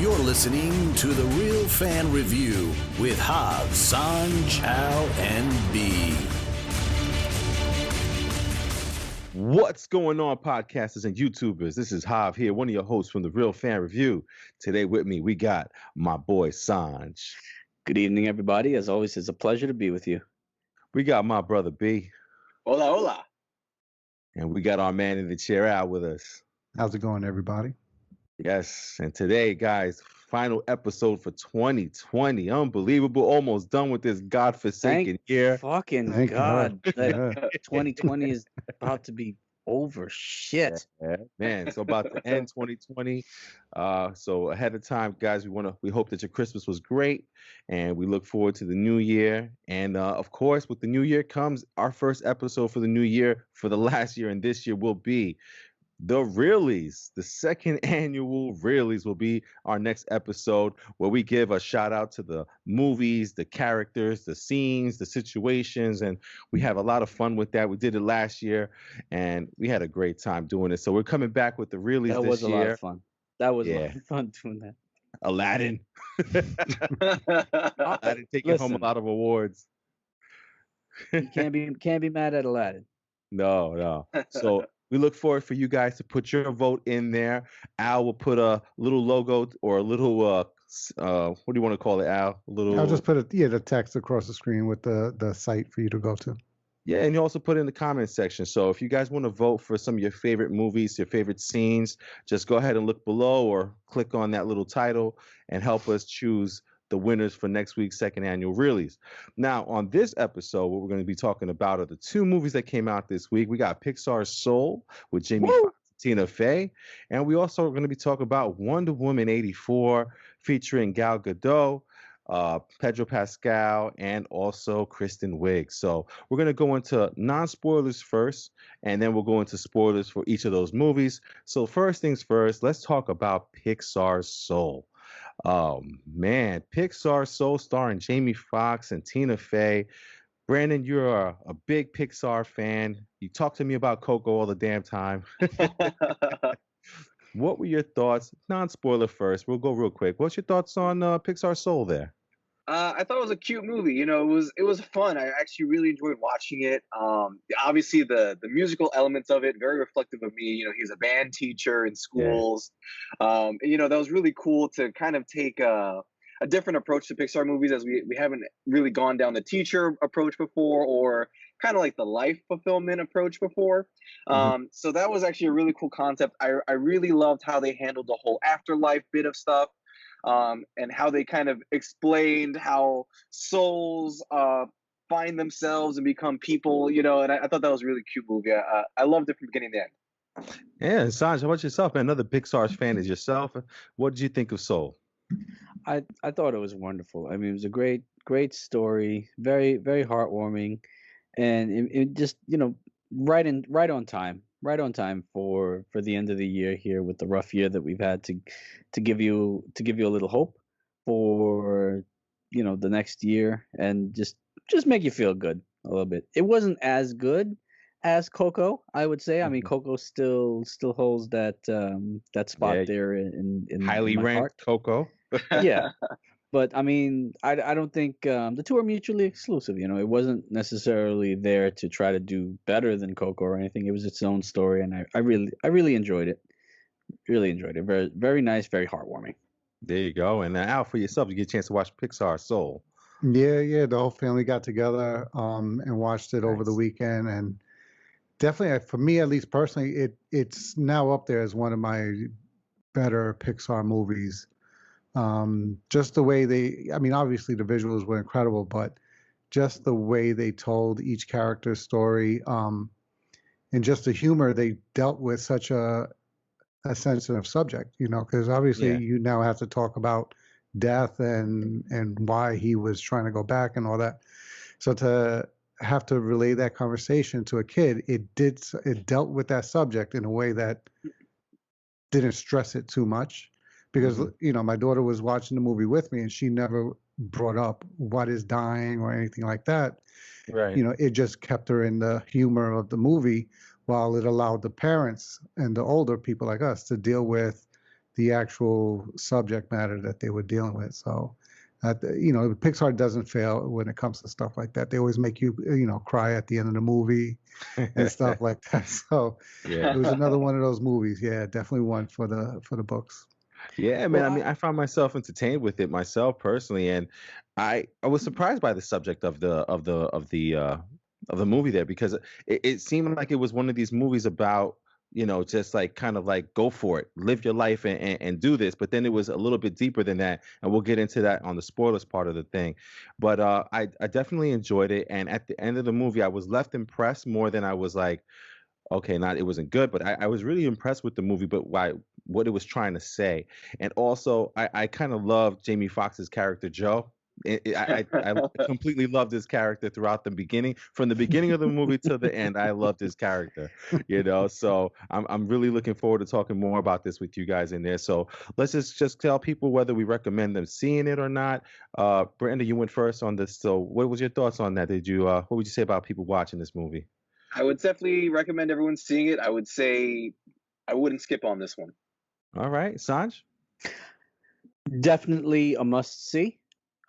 You're listening to The Real Fan Review with Hav, Sanj, Al, and B. What's going on, podcasters and YouTubers? This is Hav here, one of your hosts from The Real Fan Review. Today with me, we got my boy Sanj. Good evening, everybody. As always, it's a pleasure to be with you. We got my brother B. Hola, hola. And we got our man in the chair, Al, with us. How's it going, everybody? Yes, and today, guys, final episode for 2020. Unbelievable. Almost done with this godforsaken year. Fucking God. That 2020 is about to be over. Shit. Yeah, man. So about to end 2020. So ahead of time, guys, we hope that your Christmas was great, and we look forward to the new year. And of course, with the new year comes our first episode for the new year for the last year, and this year will be the Reelys. The second annual Reelys will be our next episode, where we give a shout out to the movies, the characters, the scenes, the situations, and we have a lot of fun with that. We did it last year, and we had a great time doing it. So we're coming back with the Reelys this year. That was a lot of fun. That was a lot of fun doing that. Aladdin. Aladdin taking home a lot of awards. You can't be mad at Aladdin. No. So we look forward for you guys to put your vote in there. Al will put a little logo or a little what do you want to call it, Al? I'll just put the text across the screen with the site for you to go to. Yeah, and you also put it in the comments section. So if you guys want to vote for some of your favorite movies, your favorite scenes, just go ahead and look below or click on that little title and help us choose the winners for next week's second annual Reelys. Now, on this episode, what we're going to be talking about are the two movies that came out this week. We got Pixar's Soul with Jamie Foxx and Tina Fey, and we also are going to be talking about Wonder Woman 84 featuring Gal Gadot, Pedro Pascal, and also Kristen Wiig. So we're going to go into non-spoilers first, and then we'll go into spoilers for each of those movies. So first things first, let's talk about Pixar's Soul. Oh man, Pixar Soul starring Jamie Foxx and Tina Fey. Brandon, you're a big Pixar fan. You talk to me about Coco all the damn time. What were your thoughts? Non-spoiler first. We'll go real quick. What's your thoughts on Pixar Soul there? I thought it was a cute movie. You know, it was fun. I actually really enjoyed watching it. Obviously the musical elements of it, very reflective of me. You know, he's a band teacher in schools. Yeah. You know, that was really cool to kind of take a different approach to Pixar movies, as we haven't really gone down the teacher approach before, or kind of like the life fulfillment approach before. So that was actually a really cool concept. I really loved how they handled the whole afterlife bit of stuff. And how they kind of explained how souls find themselves and become people, you know, and I thought that was a really cute movie. I loved it from beginning to end. Yeah, and Sanj, how about yourself, man? Another Pixar fan is yourself. What did you think of Soul? I thought it was wonderful. I mean, it was a great story, very, very heartwarming, and it just, you know, right on time for the end of the year here, with the rough year that we've had, to give you a little hope for, you know, the next year, and just make you feel good a little bit. It wasn't as good as Coco, I would say. I mean, Coco still holds that spot there in highly my ranked heart. Coco. Yeah. But I mean, I don't think the two are mutually exclusive. You know, it wasn't necessarily there to try to do better than Coco or anything. It was its own story, and I really enjoyed it. Really enjoyed it. Very, very nice, very heartwarming. There you go. And Al, for yourself, you get a chance to watch Pixar Soul. Yeah. The whole family got together and watched it over the weekend, and definitely, for me at least personally, it's now up there as one of my better Pixar movies. Just the way I mean, obviously the visuals were incredible, but just the way they told each character's story, and just the humor, they dealt with such a sensitive subject, you know, because obviously you now have to talk about death and why he was trying to go back and all that. So to have to relay that conversation to a kid, it dealt with that subject in a way that didn't stress it too much. Because, you know, my daughter was watching the movie with me, and she never brought up what is dying or anything like that. Right. You know, it just kept her in the humor of the movie, while it allowed the parents and the older people like us to deal with the actual subject matter that they were dealing with. So, Pixar doesn't fail when it comes to stuff like that. They always make you, cry at the end of the movie and stuff like that. So, Yeah. it was another one of those movies. Yeah, definitely one for the books. Yeah, man. Well, I mean, I found myself entertained with it myself personally, and I was surprised by the subject of the movie there because it seemed like it was one of these movies about just like kind of like go for it, live your life and do this. But then it was a little bit deeper than that, and we'll get into that on the spoilers part of the thing. But I definitely enjoyed it, and at the end of the movie, I was left impressed more than I was like okay, not it wasn't good, but I was really impressed with the movie, but why what it was trying to say, and also I kind of loved Jamie Foxx's character Joe. I completely loved his character throughout the beginning, from the beginning of the movie to the end. I loved his character, So I'm really looking forward to talking more about this with you guys in there. So let's just tell people whether we recommend them seeing it or not. Brenda, you went first on this. So what was your thoughts on that? What would you say about people watching this movie? I would definitely recommend everyone seeing it. I would say I wouldn't skip on this one. All right, Sanj. definitely a must see.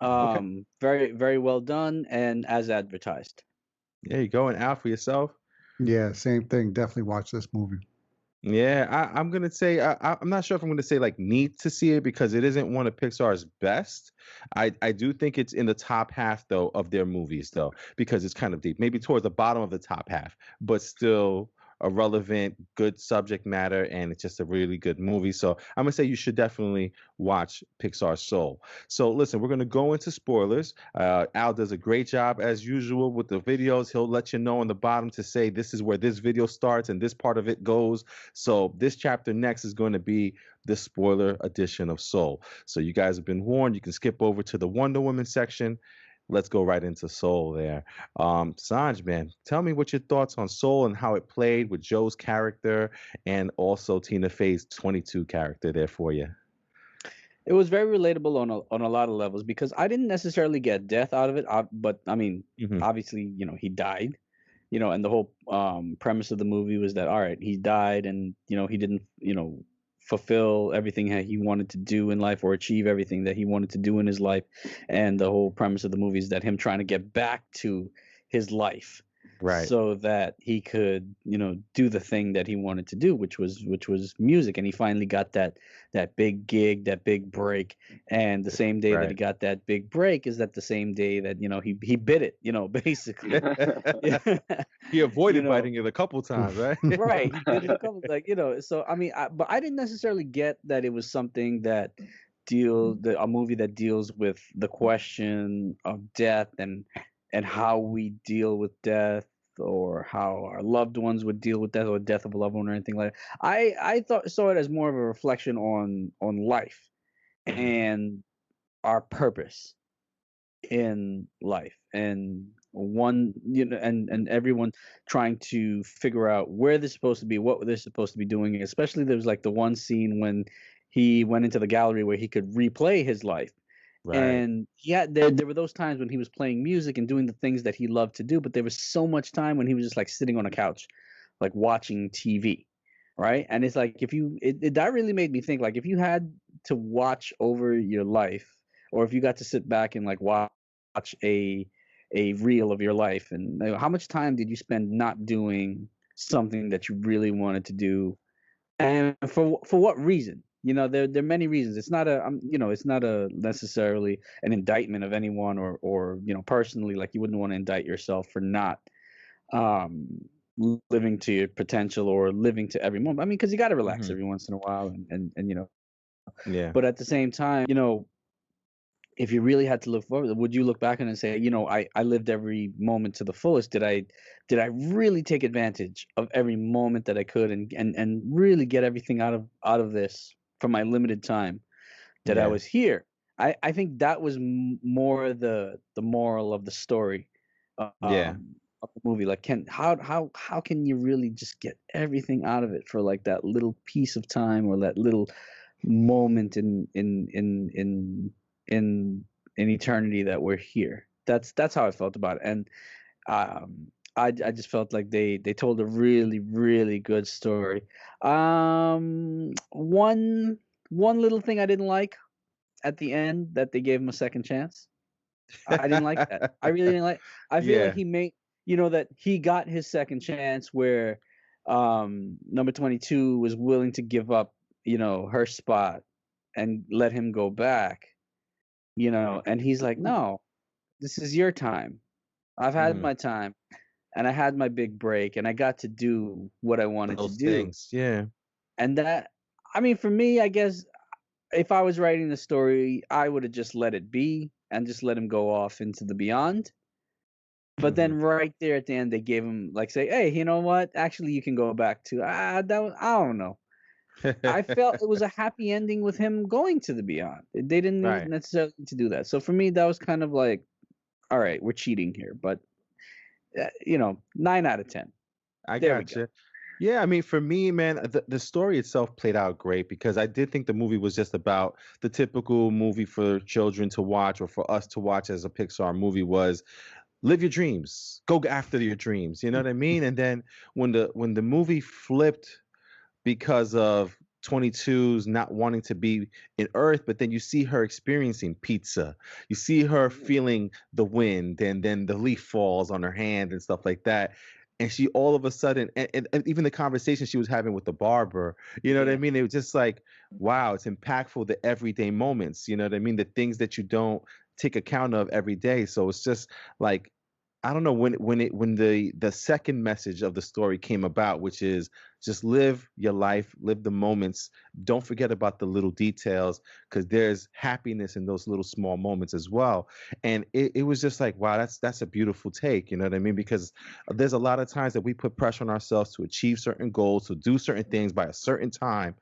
Okay. Very, very well done and as advertised. There you go. And Al for yourself. Yeah, same thing. Definitely watch this movie. Yeah, I'm gonna say I'm not sure if I'm gonna say like need to see it because it isn't one of Pixar's best. I do think it's in the top half though of their movies though because it's kind of deep, maybe towards the bottom of the top half, but still a relevant, good subject matter, and it's just a really good movie. So I'm gonna say you should definitely watch Pixar Soul. So listen, we're gonna go into spoilers. Al does a great job as usual with the videos. He'll let you know on the bottom to say this is where this video starts and this part of it goes. So this chapter next is going to be the spoiler edition of Soul. So you guys have been warned. You can skip over to the Wonder Woman section. Let's go right into Soul there. Sanj, man, tell me what your thoughts on Soul and how it played with Joe's character and also Tina Fey's 22 character there for you. It was very relatable on a lot of levels because I didn't necessarily get death out of it, but I mean, Hmm. obviously, he died, and the whole premise of the movie was that all right, he died, and he didn't, fulfill everything that he wanted to do in life or achieve everything that he wanted to do in his life, and the whole premise of the movie is that him trying to get back to his life Right. so that he could do the thing that he wanted to do, which was music, and he finally got that big gig, that big break. And the same day that he Right. got that big break is that the same day that he bit it, basically. Yeah. He you avoided know biting it a couple times, right? right, he did it a couple, like, so I mean, but I didn't necessarily get that it was something that a movie that deals with the question of death and how we deal with death, or how our loved ones would deal with death, or death of a loved one, or anything like that. I saw it as more of a reflection on life Mhm. and our purpose in life, and and everyone trying to figure out where they're supposed to be, what they're supposed to be doing. Especially there was like the one scene when he went into the gallery where he could replay his life, Right. and yeah, there were those times when he was playing music and doing the things that he loved to do, but there was so much time when he was just like sitting on a couch, like watching TV, right? And it's like, that really made me think, like, if you had to watch over your life, or if you got to sit back and like watch a reel of your life, and how much time did you spend not doing something that you really wanted to do, and for what reason? There are many reasons. It's not it's not a necessarily an indictment of anyone, or personally, like, you wouldn't want to indict yourself for not um living to your potential, or living to every moment. I mean, because you got to relax Hmm. every once in a while, and Yeah. but at the same time, if you really had to look forward, would you look back and say, I lived every moment to the fullest? Did I really take advantage of every moment that I could, and really get everything out of this for my limited time that I Yeah. was here? I think that was more the moral of the story, Yeah. of the movie. Like, how can you really just get everything out of it for like that little piece of time, or that little moment in in eternity that we're here? That's how I felt about it. And um I just felt like they told a really, really good story. One one little thing I didn't like at the end, that they gave him a second chance. I didn't like that. I really didn't like. I feel like Yeah. he made, that he got his second chance where number 22 was willing to give up, her spot and let him go back, and he's like, no, this is your time. I've had Mhm. my time, and I had my big break, and I got to do what I wanted to Those do. things. Yeah. And that, I mean, for me, I guess if I was writing the story, I would have just let it be and just let him go off into the beyond. But Mhm. then right there at the end, they gave him, like, say, hey, you know what? Actually, you can go back to I don't know. I felt it was a happy ending with him going to the beyond. They didn't Right. necessarily need to do that. So for me, that was kind of like, all right, we're cheating here. But 9 out of 10. I There we go. gotcha. Yeah, I mean, for me, man, the story itself played out great because I did think the movie was just about the typical movie for children to watch or for us to watch as a Pixar movie was live your dreams, go after your dreams. You know what I mean? And then when the movie flipped because of 22's not wanting to be in Earth, but then you see her experiencing pizza. You see her feeling the wind, and then the leaf falls on her hand and stuff like that. And she all of a sudden, and even the conversation she was having with the barber, you know what I Yeah. mean? It was just like, wow, it's impactful, the everyday moments, you know what I mean? The things that you don't take account of every day. So it's just like, I don't know when the second message of the story came about, which is just live your life, live the moments. Don't forget about the little details because there's happiness in those little small moments as well. And it was just like, wow, that's a beautiful take. You know what I mean? Because there's a lot of times that we put pressure on ourselves to achieve certain goals, to do certain things by a certain time.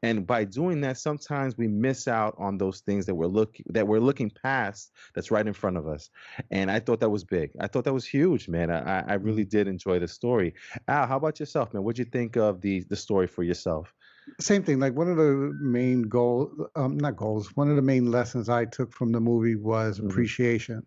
And by doing that, sometimes we miss out on those things that we're looking past that's right in front of us. And I thought that was big. I thought that was huge, man. I really Mm. did enjoy the story. Al, how about yourself, man? What'd you think of the story for yourself? Same thing. Like one of the main not goals, one of the main lessons I took from the movie was Hmm. appreciation.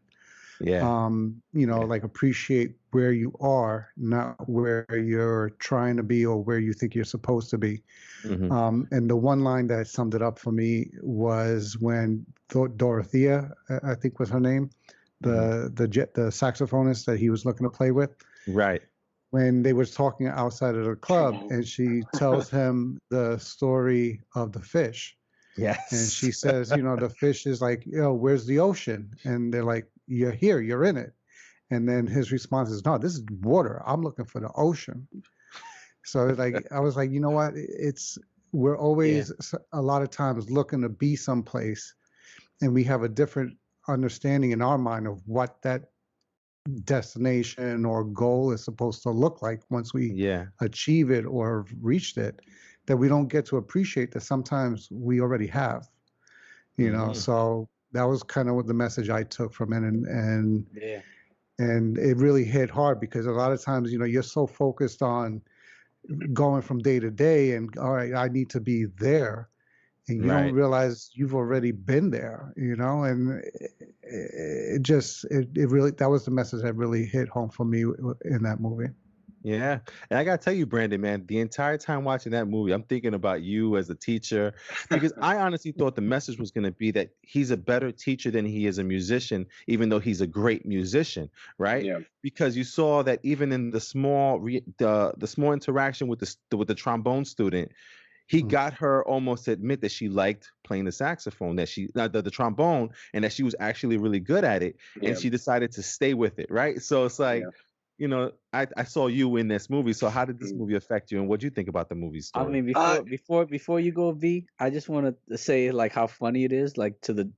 Yeah. Yeah. Like appreciate where you are, not where you're trying to be or where you think you're supposed to be. Hmm. And the one line that summed it up for me was when Dorothea, I think was her name, Hmm. the saxophonist that he was looking to play with, Right. when they was talking outside of the club, Trombone. and she tells him the story of the fish. And Yes. she says, the fish is like, where's the ocean? And they're like, you're here, you're in it. And then his response is, no, this is water. I'm looking for the ocean. So like, I was like, you know what? We're Yeah. always a lot of times looking to be someplace, and we have a different understanding in our mind of what that destination or goal is supposed to look like once we Yeah. achieve it or have reached it, that we don't get to appreciate that sometimes we already have. Hmm. So that was kind of what the message I took from it, Yeah. and it really hit hard because a lot of times, you're so focused on going from day to day and all right, I need to be there, and you don't Right. realize you've already been there, and it really, that was the message that really hit home for me in that movie. Yeah. And I gotta tell you, Brandon, man, the entire time watching that movie, I'm thinking about you as a teacher because I honestly thought the message was gonna be that he's a better teacher than he is a musician, even though he's a great musician, right? Yeah. Because you saw that even in the small interaction with the trombone student, he Mm. got her almost to admit that she liked playing the saxophone, that she the trombone, and that she was actually really good at it, and Yeah. she decided to stay with it, right? So it's like, Yeah. I saw you in this movie. So how did this Mm. movie affect you, and what do you think about the movie I story? mean, Uh, before you go, V, I just want to say like how funny it is, like to the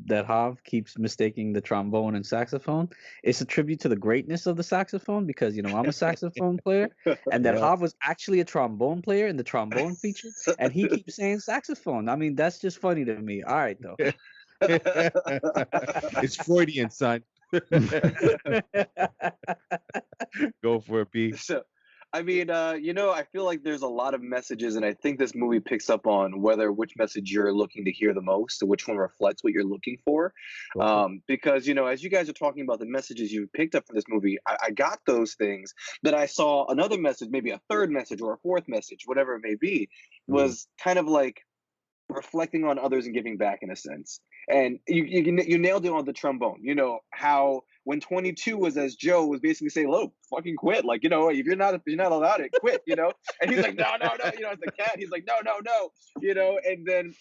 that Hav keeps mistaking the trombone and saxophone. It's a tribute to the greatness of the saxophone because I'm a saxophone player, and that Yeah. Hav was actually a trombone player in the trombone feature, and he keeps saying saxophone. I mean, that's just funny to me. All right, though. It's Freudian, son. Go for it, B. So, I mean, I feel like there's a lot of messages, and I think this movie picks up on which message you're looking to hear the most, or which one reflects what you're looking for. Okay. Because as you guys are talking about the messages you picked up from this movie, I got those things. Then I saw another message, maybe a third message or a fourth message, whatever it may be, Mhm. was kind of like reflecting on others and giving back in a sense. And you nailed it on the trombone. You know how when 22 was as Joe was basically saying, "Look, fucking quit. Like, you know, if you're not allowed it, quit." You know, and he's like, "No, no, no." You know, as the cat, he's like, "No, no, no." You know, and then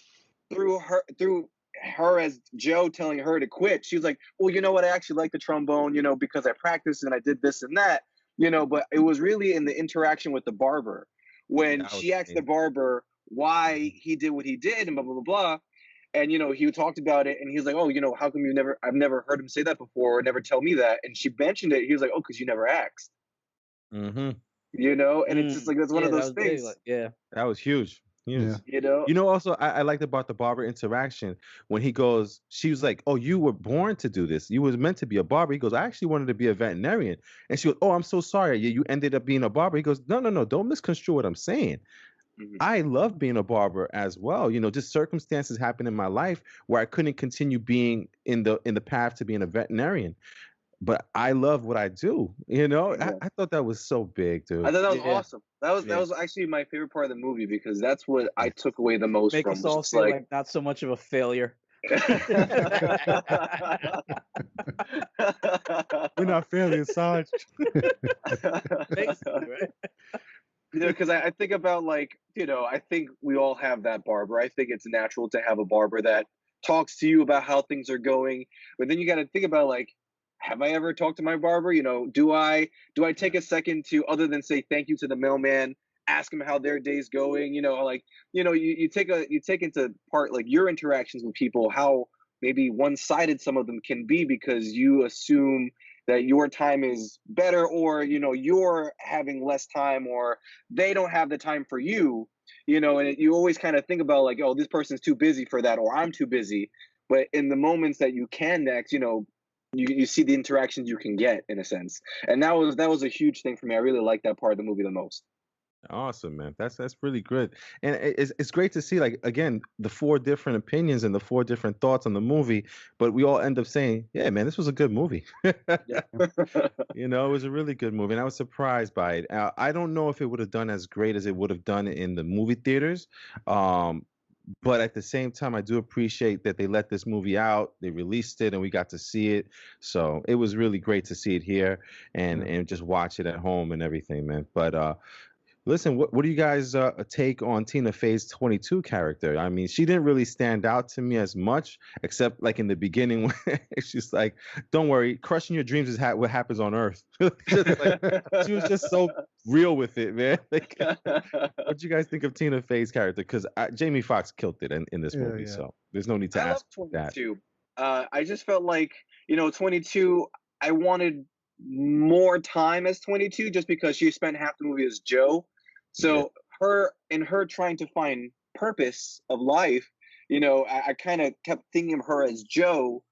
through her as Joe telling her to quit, she was like, "Well, you know what? I actually like the trombone. You know, because I practiced and I did this and that." You know, but it was really in the interaction with the barber when That was she asked the amazing. barber why he did what he did and blah blah blah blah. And you know, he talked about it, and he was like, "Oh, you know, how come you never? I've never heard him say that before, or never tell me that." And she mentioned it. He was like, "Oh, because you never asked." Mm-hmm. You know, and it's just like that's one Yeah, of that those was big. things. Like, yeah. That was huge. Huge. Yeah. You know, You know, also I liked about the barber interaction when he goes, she was like, "Oh, you were born to do this. You was meant to be a barber." He goes, "I actually wanted to be a veterinarian." And she goes, "Oh, I'm so sorry. You ended up being a barber." He goes, "No, no, no. Don't misconstrue what I'm saying. Mhm. I love being a barber as well. You know, just circumstances happened in my life where I couldn't continue being in the path to being a veterinarian. But I love what I do. You know, Yeah. I thought that was so big, I dude. thought that was Yeah. awesome. That Yeah. was actually my favorite part of the movie because that's what I took away the most Make from. us Was all just feel like, like not so much of a failure. We're not fairly Assange. Basically, right? you know, because I think about like, you know, I think we all have that barber. I think it's natural to have a barber that talks to you about how things are going, but then you got to think about like, have I ever talked to my barber? You know, do I take a second to other than say thank you to the mailman, ask them how their day's going? You know, like, you know, you take into part like your interactions with people, how maybe one-sided some of them can be because you assume that your time is better, or you know, you're having less time, or they don't have the time for you. You know, and you always kind of think about like, oh, this person's too busy for that, or I'm too busy. But in the moments that you can next, you know, you see the interactions you can get in a sense, and that was a huge thing for me. I really like that part of the movie the most. Awesome, man. That's really good, and it's great to see like again the four different opinions and the four different thoughts on the movie, but we all end up saying, "Yeah, man, this was a good movie." Yeah. You know, it was a really good movie, and I was surprised by it. I don't know if it would have done as great as it would have done in the movie theaters, um, but at the same time, I do appreciate that they let this movie out, they released it, and we got to see it. So it was really great to see it here and Yeah. and just watch it at home and everything, man. But listen, what do you guys take on Tina Fey's 22 character? I mean, she didn't really stand out to me as much, except like in the beginning when she's like, "Don't worry, crushing your dreams is what happens on Earth." Just like she was just so real with it, man. Like, what do you guys think of Tina Fey's character? Because Jamie Foxx killed it in this Yeah. movie, Yeah. so there's no need to I love ask that. 22. I just felt like, you know, 22. I wanted more time as 22 just because she spent half the movie as Joe. Yeah, So her trying to find purpose of life, you know, I kind of kept thinking of her as Joe,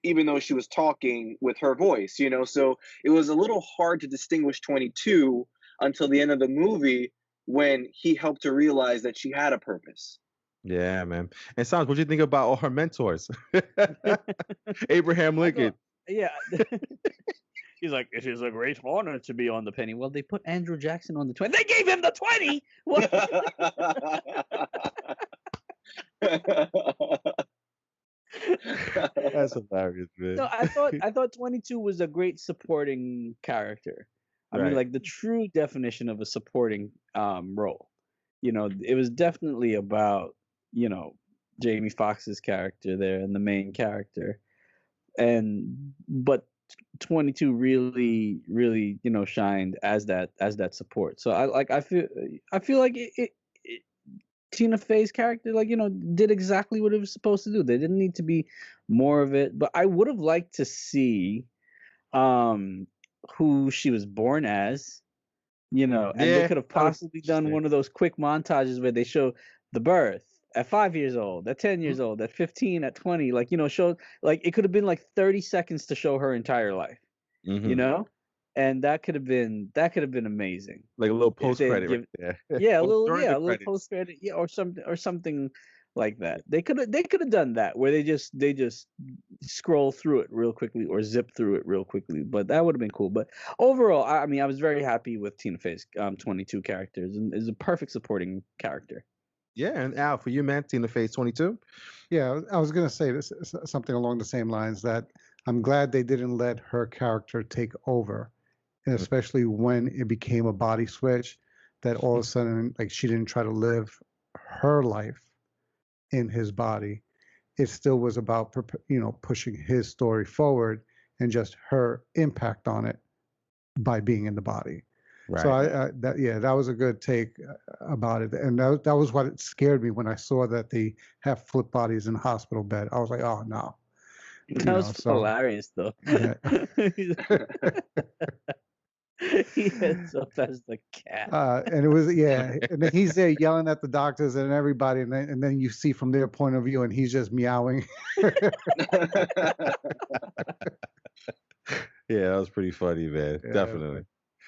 even though she was talking with her voice, you know. So it was a little hard to distinguish 22 until the end of the movie when he helped her realize that she had a purpose. yeah, man. And Sans, what do you think about all her mentors? Abraham I thought, Lincoln. yeah. He's like, it is a great honor to be on the penny. Well, they put Andrew Jackson on the 20. They gave him the 20. What? That's hilarious, man. No, I thought 22 was a great supporting character. I mean, Right. like the true definition of a supporting role. You know, it was definitely about, you know, Jamie Foxx's character there and the main character. And but 22 really, you know, shined as that support. So I feel like it Tina Fey's character, like, you know, did exactly what it was supposed to do. There didn't need to be more of it, but I would have liked to see um who she was born as, you know, and they Yeah, could have that was possibly done interesting. one of those quick montages where they show the birth at 5 years old, at 10 years Mhm, old, at 15, at 20, like, you know, show like it could have been like 30 seconds to show her entire life, you mhm. know? And that could have been amazing Like a little if post they had credit right give there. yeah, Or during the a little credits. post credit, yeah, or something like that. They could have done that where they just scroll through it real quickly or zip through it real quickly. But that would have been cool. But overall, I mean, I was very happy with Tina Fey's 22 characters and is a perfect supporting character. Yeah, and Al, for you, man, Tina Fey's 22. Yeah, I was gonna say this something along the same lines that I'm glad they didn't let her character take over, and especially when it became a body switch, that all of a sudden, like she didn't try to live her life in his body. It still was about pushing his story forward and just her impact on it by being in the body. So Right. that was a good take about it, and that was what it scared me when I saw that they have flip bodies in the hospital bed. I was like, oh no, That was so hilarious, though. yeah. He ends up as the cat. And it was and then he's there yelling at the doctors and everybody, and then you see from their point of view, and he's just meowing. Yeah, that was pretty funny, man. Yeah, Definitely.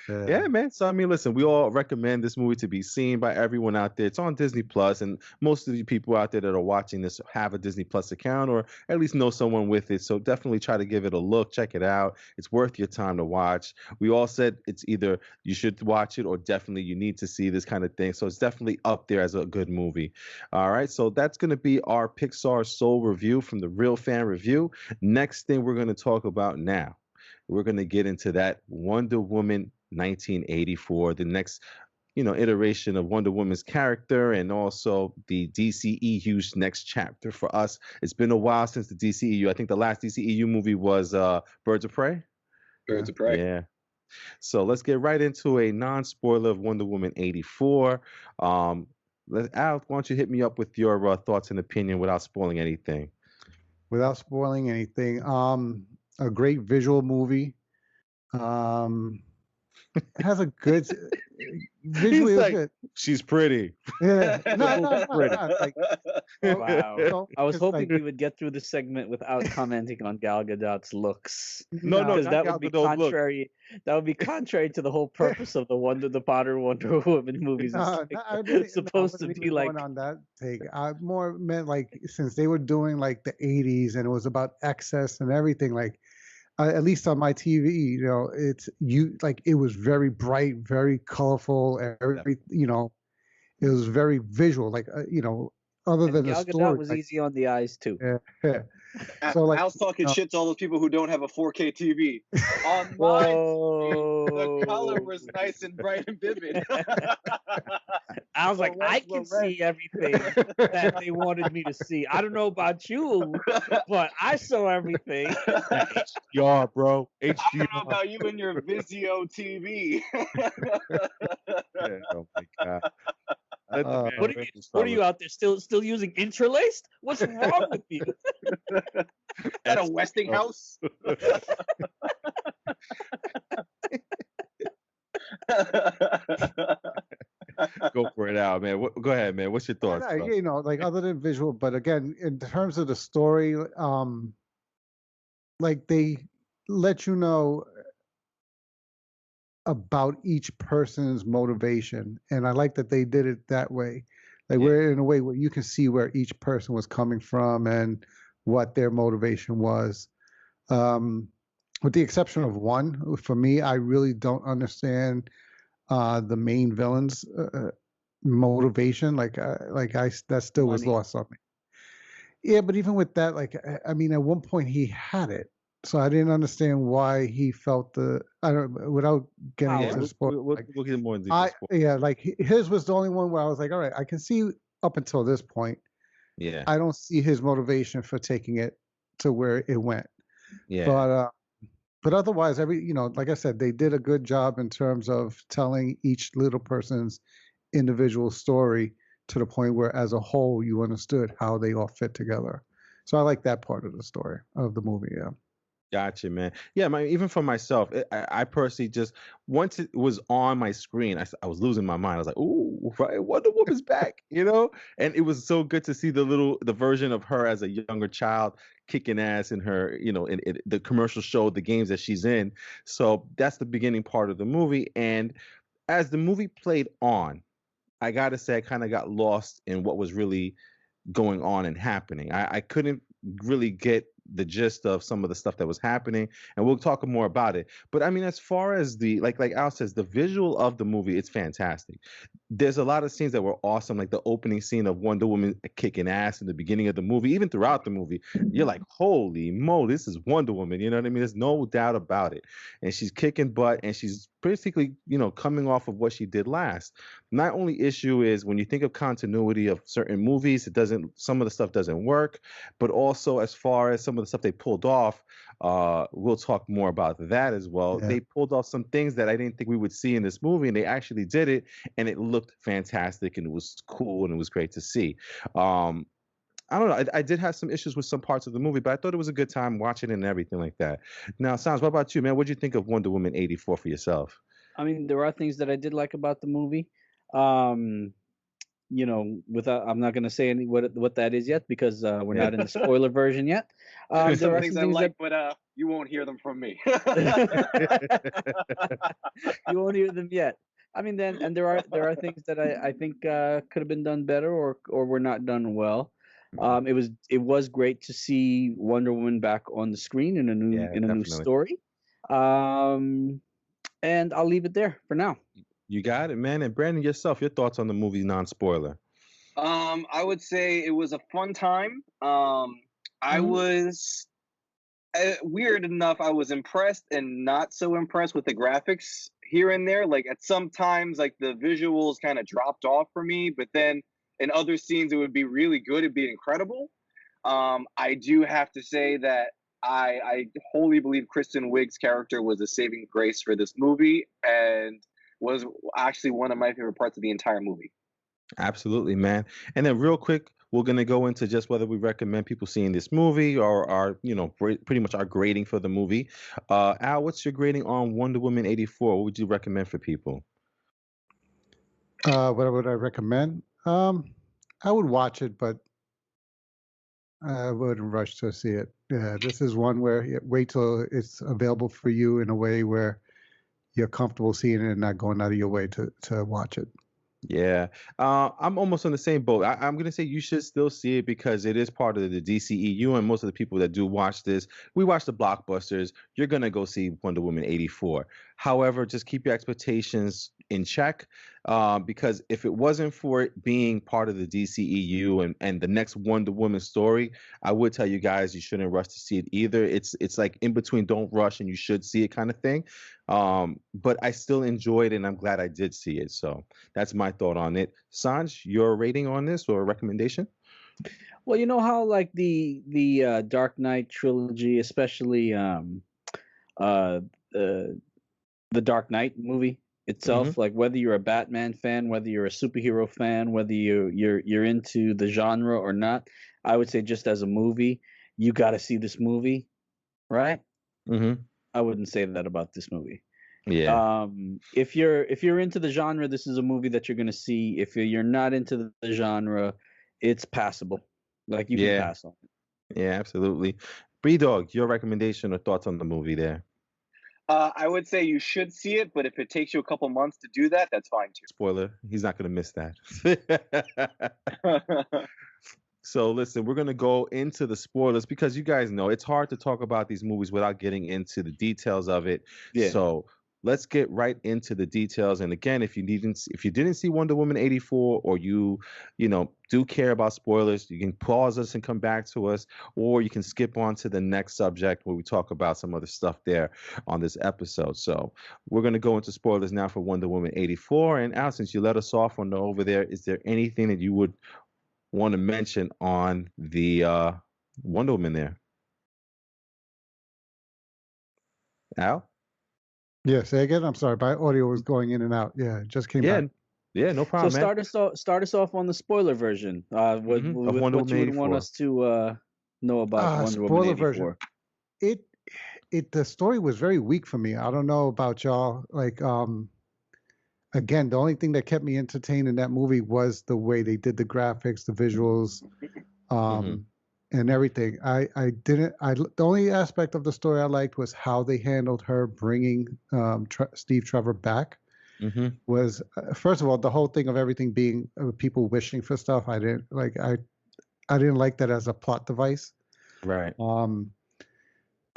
yeah. Yeah, man. So I mean, listen, we all recommend this movie to be seen by everyone out there. It's on Disney Plus, and most of the people out there that are watching this have a Disney Plus account or at least know someone with it. So definitely try to give it a look, check it out. It's worth your time to watch. We all said it's either you should watch it or definitely you need to see this kind of thing. So it's definitely up there as a good movie. All right, so that's going to be our Pixar Soul review from the Real Fan Review. Next thing we're going to talk about now, we're going to get into that Wonder Woman 1984, the next iteration of Wonder Woman's character, and also the DCEU's next chapter for us. It's been a while since the DCEU. I think the last DCEU movie was Birds of Prey. Birds of Prey. Yeah. So let's get right into a non-spoiler of Wonder Woman 84. Al, why don't you hit me up with your thoughts and opinion without spoiling anything? Without spoiling anything, a great visual movie. It has a good visually. He's like, good. She's pretty. Yeah, no, like, Wow. I was it's hoping like, we would get through the segment without commenting on Gal Gadot's looks. No, Because not that Gal would be Gadot, look. contrary. That would be contrary to the whole purpose of the modern Wonder Woman movies. It's supposed to be like on that take. I more meant like since they were doing like the '80s and it was about excess and everything. Like at least on my TV, it was very bright, very colorful, it was very visual. Like other than the Gal Gadot story, was like, easy on the eyes too. yeah. So like Al's talking shit to all those people who don't have a 4K TV. On my TV, the color was nice and bright and vivid. I was like, I can see everything that they wanted me to see. I don't know about you, but I saw everything. HDR, bro. HDR. I don't know about you and your Vizio TV. Yeah, oh my God. What are you out there still using interlaced? What's wrong with you? At a Westinghouse? Go for it out, man. Go ahead, man. What's your thoughts? Like other than visual, but again, in terms of the story, like they let you know about each person's motivation, and I like that they did it that way. Like we're in a way where you can see where each person was coming from and what their motivation was. With the exception of one, for me, I really don't understand the main villain's motivation. That still was lost on me. Yeah, but even with that, I mean, at one point he had it, so I didn't understand why he felt without getting into the sport. We'll get more into the like his was the only one where I was like, all right, I can see up until this point. Yeah, I don't see his motivation for taking it to where it went. Yeah, but otherwise, like I said, they did a good job in terms of telling each little person's individual story to the point where, as a whole, you understood how they all fit together. So I like that part of the story of the movie. Yeah. Gotcha, man. Yeah, even for myself, I personally just once it was on my screen, I was losing my mind. I was like, "Ooh, right, Wonder Woman's back," And it was so good to see the version of her as a younger child kicking ass in her, in the commercial show, the games that she's in. So that's the beginning part of the movie. And as the movie played on, I gotta say, I kind of got lost in what was really going on and happening. I couldn't really get the gist of some of the stuff that was happening, and we'll talk more about it. But I mean, as far as the like Al says, the visual of the movie, it's fantastic. There's a lot of scenes that were awesome, like the opening scene of Wonder Woman kicking ass in the beginning of the movie, even throughout the movie. You're like, holy mo, this is Wonder Woman. You know what I mean? There's no doubt about it. And she's kicking butt, and she's basically, coming off of what she did last. My only issue is when you think of continuity of certain movies, some of the stuff doesn't work. But also, as far as some of the stuff they pulled off, we'll talk more about that as well. Yeah. They pulled off some things that I didn't think we would see in this movie, and they actually did it, and it looked fantastic, and it was cool, and it was great to see. I don't know. I did have some issues with some parts of the movie, but I thought it was a good time watching it and everything like that. Now, Sans, what about you, man? What did you think of Wonder Woman 84 for yourself? I mean, there are things that I did like about the movie. Um, without I'm not going to say what that is yet because we're not in the spoiler version yet. There's There some are things some I things like, but you won't hear them from me. you won't hear them yet. I mean, and there are things that I think could have been done better or were not done well. It was great to see Wonder Woman back on the screen in a new definitely. story. And I'll leave it there for now. You got it, man. And Brandon, yourself, your thoughts on the movie, non-spoiler? I would say it was a fun time. I was weird enough. I was impressed and not so impressed with the graphics here and there. Like at some times, like the visuals kind of dropped off for me, but then in other scenes, it would be really good. It'd be incredible. I do have to say that I wholly believe Kristen Wiig's character was a saving grace for this movie and was actually one of my favorite parts of the entire movie. Absolutely, man. And then real quick, we're going to go into just whether we recommend people seeing this movie or pretty much our grading for the movie. Al, what's your grading on Wonder Woman 84? What would you recommend for people? What would I recommend? I would watch it, but I wouldn't rush to see it. Yeah, this is one where you wait till it's available for you in a way where you're comfortable seeing it and not going out of your way to watch it. Yeah, I'm almost on the same boat. I'm going to say you should still see it because it is part of the DCEU, and most of the people that do watch this, we watch the blockbusters. You're going to go see Wonder Woman 84. However, just keep your expectations in check because if it wasn't for it being part of the DCEU and the next Wonder Woman story, I would tell you guys you shouldn't rush to see it either. It's like in between don't rush and you should see it kind of thing. But I still enjoyed it and I'm glad I did see it. So that's my thought on it. Sanj, your rating on this or a recommendation? Well, you know how like the Dark Knight trilogy, especially the Dark Knight movie itself, like whether you're a Batman fan, whether you're a superhero fan, whether you're into the genre or not, I would say just as a movie, you got to see this movie, right? I wouldn't say that about this movie. Yeah. If you're into the genre, this is a movie that you're gonna see. If you're not into the genre, it's passable. Like you can pass on it. Yeah, absolutely. B-Dog, your recommendation or thoughts on the movie there? I would say you should see it, but if it takes you a couple months to do that, that's fine too. Spoiler, he's not going to miss that. So listen, we're going to go into the spoilers because you guys know it's hard to talk about these movies without getting into the details of it. Yeah. So let's get right into the details. And again, if you didn't see Wonder Woman 84 or you do care about spoilers, you can pause us and come back to us, or you can skip on to the next subject where we talk about some other stuff there on this episode. So we're going to go into spoilers now for Wonder Woman 84. And Al, since you let us off on over there, is there anything that you would want to mention on the Wonder Woman there? Al? Yeah, say again. I'm sorry, my audio was going in and out. Yeah, it just came back. Yeah, no problem. So start us off on the spoiler version. What you would want us to know about Wonder Woman 84. Version. The story was very weak for me. I don't know about y'all. Like, again, the only thing that kept me entertained in that movie was the way they did the graphics, the visuals, and everything. The only aspect of the story I liked was how they handled her bringing Steve Trevor back. Was first of all, the whole thing of everything being people wishing for stuff. I didn't like that as a plot device. Right.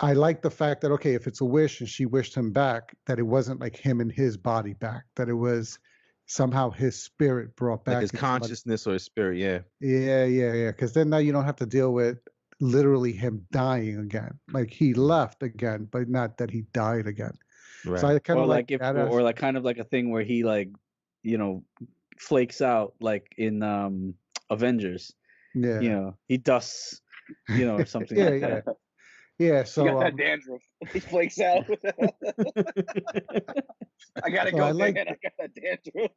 I like the fact that, okay, if it's a wish and she wished him back, that it wasn't like him and his body back, that it was somehow his spirit brought Like back his his body. consciousness or his spirit, yeah. Yeah. Because then now you don't have to deal with literally him dying again. Like he left again, but not that he died again. Right. So I kind Or of like like if, that. or like kind of like a thing where he like, you know, flakes out like in Avengers. Yeah. You know, he dusts, you know, or something Yeah, like yeah. that. Yeah, He so got that dandruff. He flakes out. I gotta So go, I like Dan. I got that dandruff.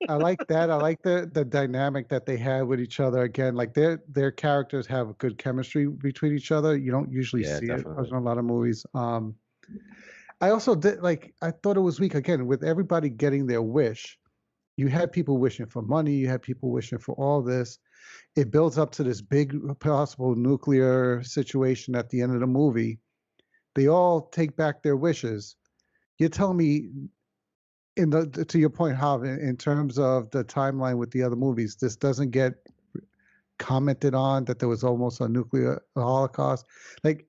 I like that. I like the dynamic that they had with each other. Again, like their characters have a good chemistry between each other. You don't usually Yeah, see it definitely. in a lot of movies. I also did like I thought it was weak again with everybody getting their wish. You had people wishing for money. You had people wishing for all this. It builds up to this big possible nuclear situation at the end of the movie. They all take back their wishes. You're telling me in the to your point, Hav, in terms of the timeline with the other movies, this doesn't get commented on that there was almost a nuclear holocaust. Like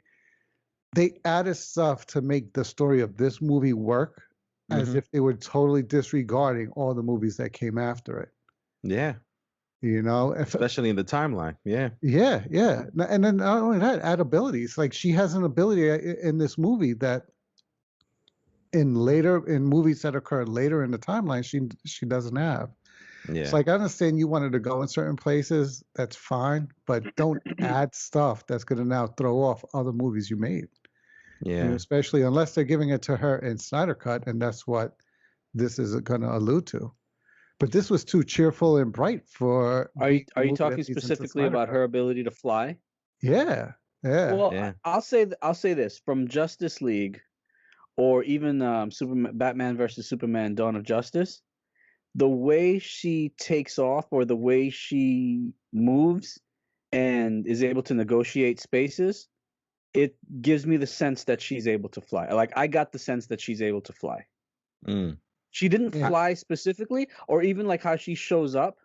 they added stuff to make the story of this movie work as Mhm. if they were totally disregarding all the movies that came after it. Yeah, You know, especially in the timeline. Yeah. yeah. And then not only that, add abilities. Like she has an ability in this movie that in movies that occur later in the timeline, she doesn't have. It's Yeah. like I understand you wanted to go in certain places, that's fine, but don't add stuff that's going to now throw off other movies you made. And Yeah. especially unless they're giving it to her in Snyder Cut, and that's what this is going to allude to. But this was too cheerful and bright for. Are you being a movie that talking leads into specifically Snyder about Cut. her ability to fly? Yeah, yeah, Well, Yeah. I'll say this from Justice League, or even Superman, Batman versus Superman: Dawn of Justice. The way she takes off, or the way she moves, and is able to negotiate spaces, it gives me the sense that she's able to fly. Like I got the sense that she's able to fly. Mm. She didn't Yeah. fly specifically, or even like how she shows up.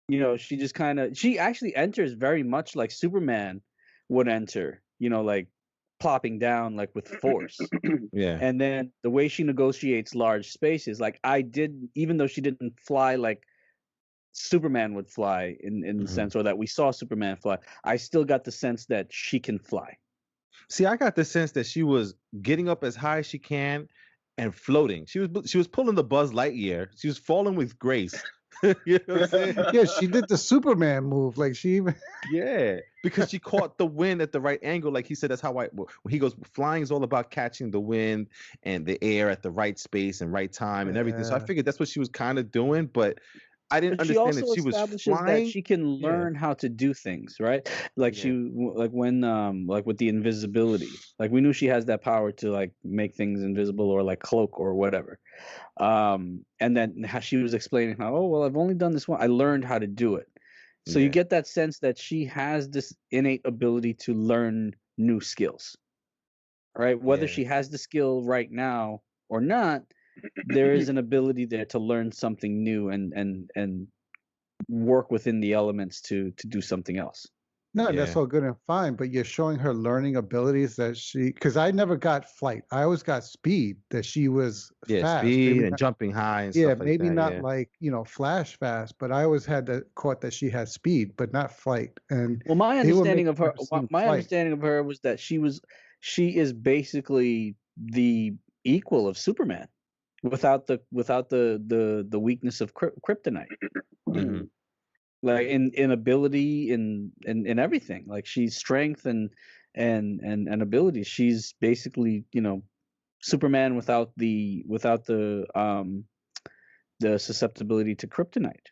You know, she just kind of she actually enters very much like Superman would enter. You know, like plopping down like with force. Yeah. And then the way she negotiates large spaces, like I did, even though she didn't fly like Superman would fly in the Mhm. sense, or that we saw Superman fly, I still got the sense that she can fly. See, I got the sense that she was getting up as high as she can and floating. She was pulling the Buzz Lightyear. She was falling with grace. You know what I'm saying? yeah. She did the Superman move. Like she even. Yeah, because she caught the wind at the right angle. Like he said, that's how when he goes, flying is all about catching the wind and the air at the right space and right time and everything. So I Yeah. figured that's what she was kind of doing, but I didn't But she understand that also she was establishes that flying. she can Yeah. learn how to do things, right? Like Yeah. like when like with the invisibility, like we knew she has that power to like make things invisible or like cloak or whatever. And then how she was explaining how, oh well, I've only done this one. I learned how to do it. So you Yeah. get that sense that she has this innate ability to learn new skills, right? Whether Yeah. she has the skill right now or not, there is an ability there to learn something new and work within the elements to do something else. No, that's Yeah. all good and fine, but you're showing her learning abilities that because I never got flight. I always got speed, that she was Yeah, fast. speed Maybe and not, jumping high and yeah, stuff like maybe that. not Yeah. like, flash fast, but I always had caught that she had speed, but not flight. And Well, my they were understanding making of her, her seem my flight. understanding of her was that she is basically the equal of Superman, without the weakness of kryptonite. Mhm. Like in ability, in everything. Like she's strength and ability. She's basically, Superman without the susceptibility to kryptonite.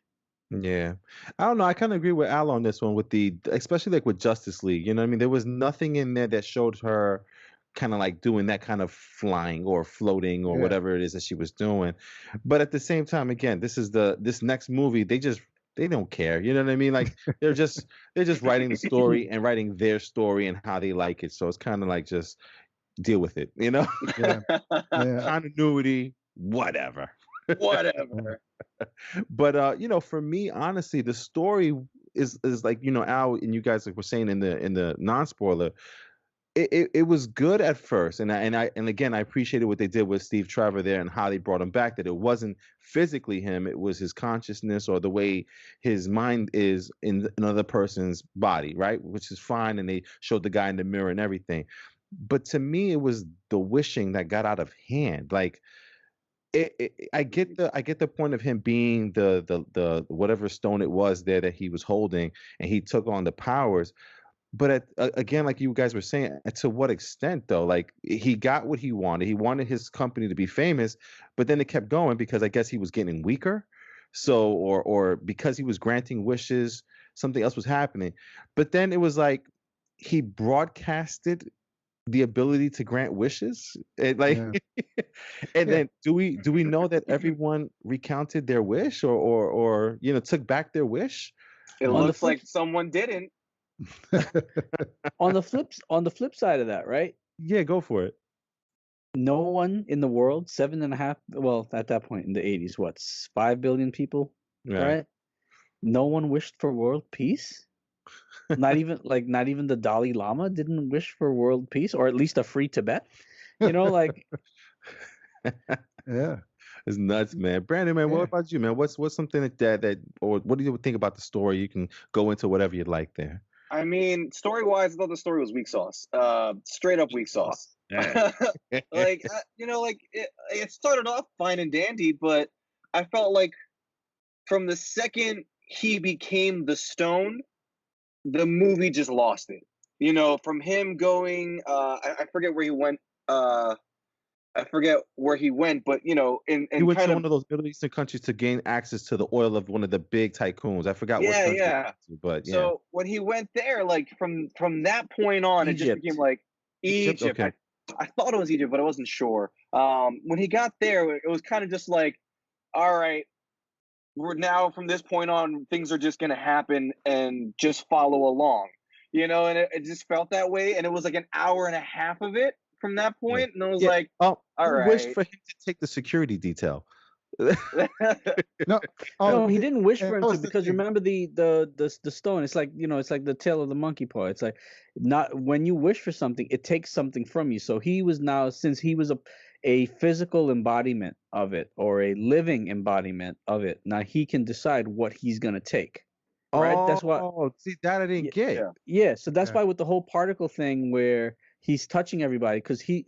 Yeah. I don't know. I kind of agree with Al on this one especially like with Justice League. You know what I mean? There was nothing in there that showed her kind of like doing that kind of flying or floating or Yeah. whatever it is that she was doing. But at the same time, again, this next movie, they don't care. You know what I mean? Like they're just writing the story and writing their story and how they like it. So it's kind of like just deal with it, you know? Yeah. Yeah. Continuity, whatever. Whatever. But for me, honestly, the story is like, Al and you guys like were saying in the non-spoiler, it was good at first, and again, I appreciated what they did with Steve Trevor there and how they brought him back. That it wasn't physically him; it was his consciousness or the way his mind is in another person's body, right? Which is fine, and they showed the guy in the mirror and everything. But to me, it was the wishing that got out of hand. Like I get the point of him being the whatever stone it was there that he was holding, and he took on the powers. But again, like you guys were saying, to what extent though? Like he got what he wanted. He wanted his company to be famous, but then it kept going because I guess he was getting weaker. So, or because he was granting wishes, something else was happening. But then it was like he broadcasted the ability to grant wishes. And like, Yeah. and Yeah. then do we know that everyone recounted their wish or took back their wish? It On the looks flip like someone didn't. on the flip side of that, right? Yeah, go for it. No one in the world, 7.5, well, at that point in the 80s, 5 billion people, Yeah. right? No one wished for world peace. Not even the Dalai Lama didn't wish for world peace, or at least a free Tibet. Like Yeah. It's nuts, man. Brandon, man, what Yeah. about you, man? What's something that or what do you think about the story? You can go into whatever you'd like there. I mean, story-wise, I thought the story was weak sauce. Straight up weak sauce. Yeah. Like, like it started off fine and dandy, but I felt like from the second he became the stone, the movie just lost it. From him going, I forget where he went. I forget where he went, but in He went kind to of one of those Middle Eastern countries to gain access to the oil of one of the big tycoons. I forgot what yeah, country, yeah. but yeah. So when he went there, like from that point on, it just Egypt. became like Egypt? Egypt. Okay. I thought it was Egypt, but I wasn't sure. When he got there, it was kind of just like, all right, we're now from this point on, things are just gonna happen and just follow along, and it just felt that way. And it was like an hour and a half of it from that Yeah. point, and I was Yeah. like, Oh, all who wished right. for him to take the security detail? No. No, he th- didn't wish and for him that to, was the because thing. remember the stone. It's like it's like the tail of the monkey paw. It's like, not when you wish for something, it takes something from you. So he was now, since he was a physical embodiment of it, or a living embodiment of it. Now he can decide what he's gonna take. Right? That's what. Oh, see that I didn't get. Yeah. Yeah. So that's Yeah. why with the whole particle thing, where he's touching everybody, because he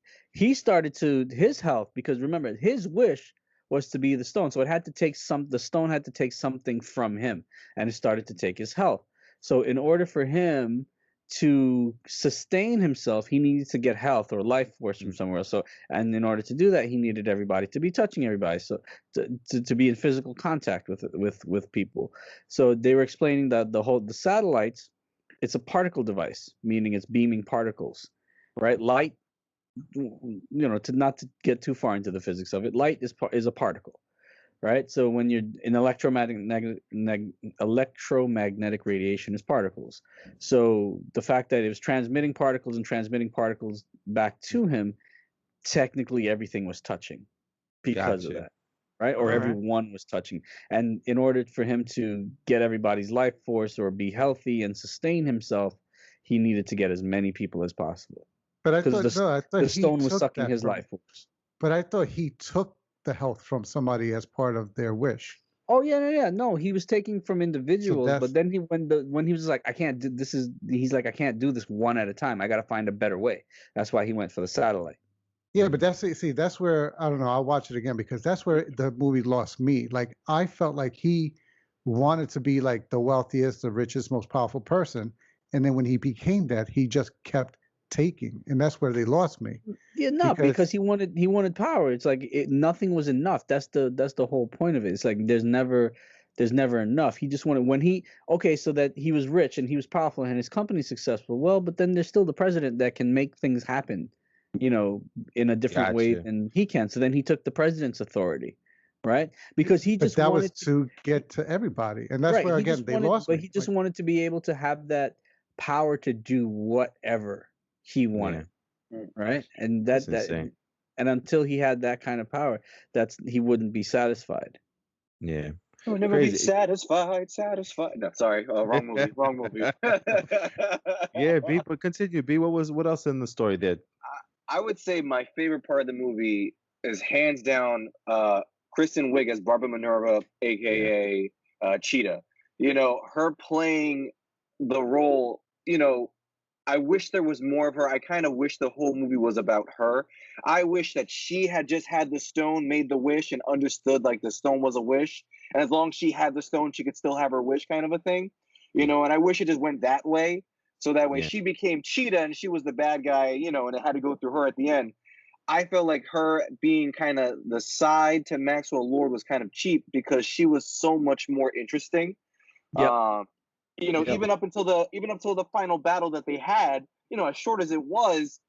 started to his health, because remember his wish was to be the stone. So it had to take the stone had to take something from him, and it started to take his health. So in order for him to sustain himself, he needed to get health or life force from somewhere else. So, and in order to do that, he needed everybody to be touching everybody. So to be in physical contact with people. So they were explaining that the satellites, it's a particle device, meaning it's beaming particles, right? Light, to not to get too far into the physics of it, light is a particle, right? So when you're in electromagnetic radiation is particles. So the fact that it was transmitting particles back to him, technically everything was touching because of Gotcha. that, right? Or All right. everyone was touching. And in order for him to get everybody's life force or be healthy and sustain himself, he needed to get as many people as possible, But I because thought, no, I thought the he stone was took sucking that his from. life force. But I thought he took the health from somebody as part of their wish. Oh yeah. No, he was taking from So individuals, that's but then when he was like, I can't do this, he's like, I can't do this one at a time. I got to find a better way. That's why he went for the satellite. yeah. But that's where I don't know. I'll watch it again because that's where the movie lost me. Like I felt like he wanted to be like the wealthiest, the richest, most powerful person, and then when he became that, he just kept taking, and that's where they lost me. Yeah, no, because Because he wanted power. It's like nothing was enough. That's the whole point of it. It's like there's never enough. He just wanted, so that he was rich and he was powerful and his company's successful. Well, but then there's still the president that can make things happen, in a different way Gotcha. than he can. So then he took the president's authority, right? Because he but just that was wanted to get to everybody, and that's right. where He again just they wanted, lost but me. he just Like, wanted to be able to have that power to do whatever he Yeah. wanted, right? And That's that insane. and until he had that kind of power, he wouldn't be satisfied. Yeah. We'll never be Crazy. satisfied. No, sorry, wrong movie. Wrong movie. Yeah, B, but continue. B, what else in the story that? I would say my favorite part of the movie is hands down Kristen Wiig as Barbara Minerva, aka Cheetah. You know, her playing the role. You know, I wish there was more of her. I kind of wish the whole movie was about her. I wish that she had just had the stone, made the wish, and understood like the stone was a wish. And as long as she had the stone, she could still have her wish, kind of a thing. You know, and I wish it just went that way. So that way Yeah. she became Cheetah and she was the bad guy, you know, and it had to go through her at the end. I felt like her being kind of the side to Maxwell Lord was kind of cheap because she was so much more interesting. Yep. You know, Yep. even up until the final battle that they had, you know, as short as it was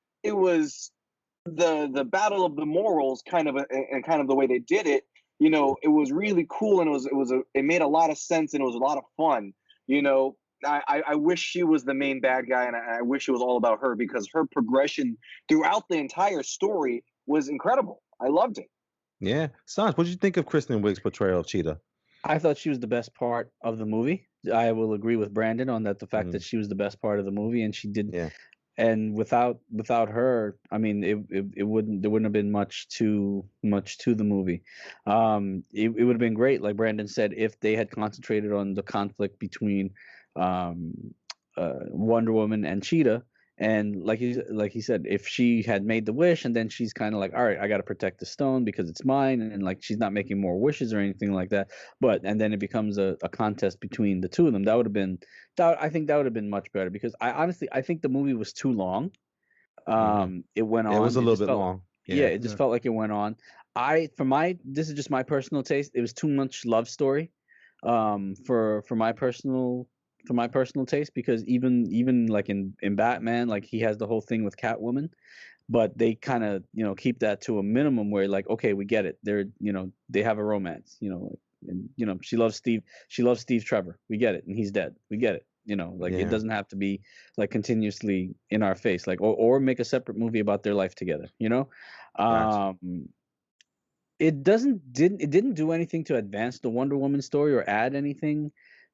the battle of the morals kind of and kind of the way they did it. You know, it was really cool and it made a lot of sense and it was a lot of fun. You know, I wish she was the main bad guy and I wish it was all about her because her progression throughout the entire story was incredible. I loved it. Yeah, Sanj, what did you think of Kristen Wiig's portrayal of Cheetah? I thought she was the best part of the movie. I will agree with Brandon on that. The fact that she was the best part of the movie, and she did. Yeah. And without her, I mean, it wouldn't there wouldn't have been much to the movie. It would have been great, like Brandon said, if they had concentrated on the conflict between um, Wonder Woman and Cheetah. And like he said, if she had made the wish and then she's kind of like, all right, I got to protect the stone because it's mine, and like she's not making more wishes or anything like that. And then it becomes a contest between the two of them. That would have been I think that would have been much better because I think the movie was too long. It went on. It was a little just bit felt, long. yeah, it just felt like it went on. This is just my personal taste. It was too much love story, for my personal taste because even like in Batman, like he has the whole thing with Catwoman, but they kind of keep that to a minimum where like, okay, we get it. They're they have a romance, and she loves Steve Trevor. We get it, and he's dead. We get it. Like it doesn't have to be like continuously in our face, like or make a separate movie about their life together. Gotcha. It didn't do anything to advance the Wonder Woman story or add anything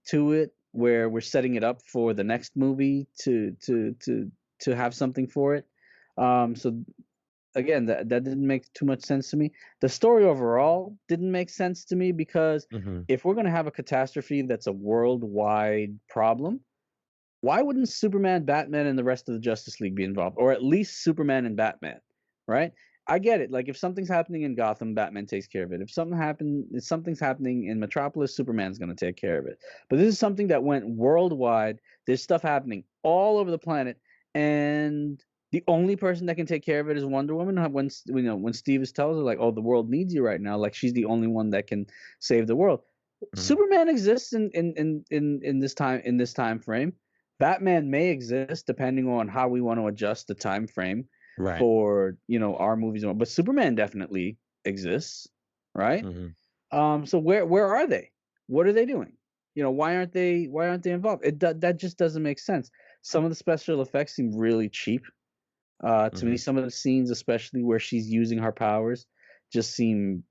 to it where we're setting it up for the next movie to have something for it. So again, that didn't make too much sense to me. The story overall didn't make sense to me because if we're going to have a catastrophe that's a worldwide problem, why wouldn't Superman, Batman, and the rest of the Justice League be involved, or at least Superman and Batman, right? I get it. Like if something's happening in Gotham, Batman takes care of it. If something's happening in Metropolis, Superman's going to take care of it. But this is something that went worldwide. There's stuff happening all over the planet, and the only person that can take care of it is Wonder Woman. When Steve tells her like, "Oh, the world needs you right now," like she's the only one that can save the world. Superman exists in this time frame. Batman may exist depending on how we want to adjust the time frame for our movies, but Superman definitely exists, right? So where are they? What are they doing? Why aren't they involved? That just doesn't make sense. Some of the special effects seem really cheap to me. Some of the scenes, especially where she's using her powers, just seem.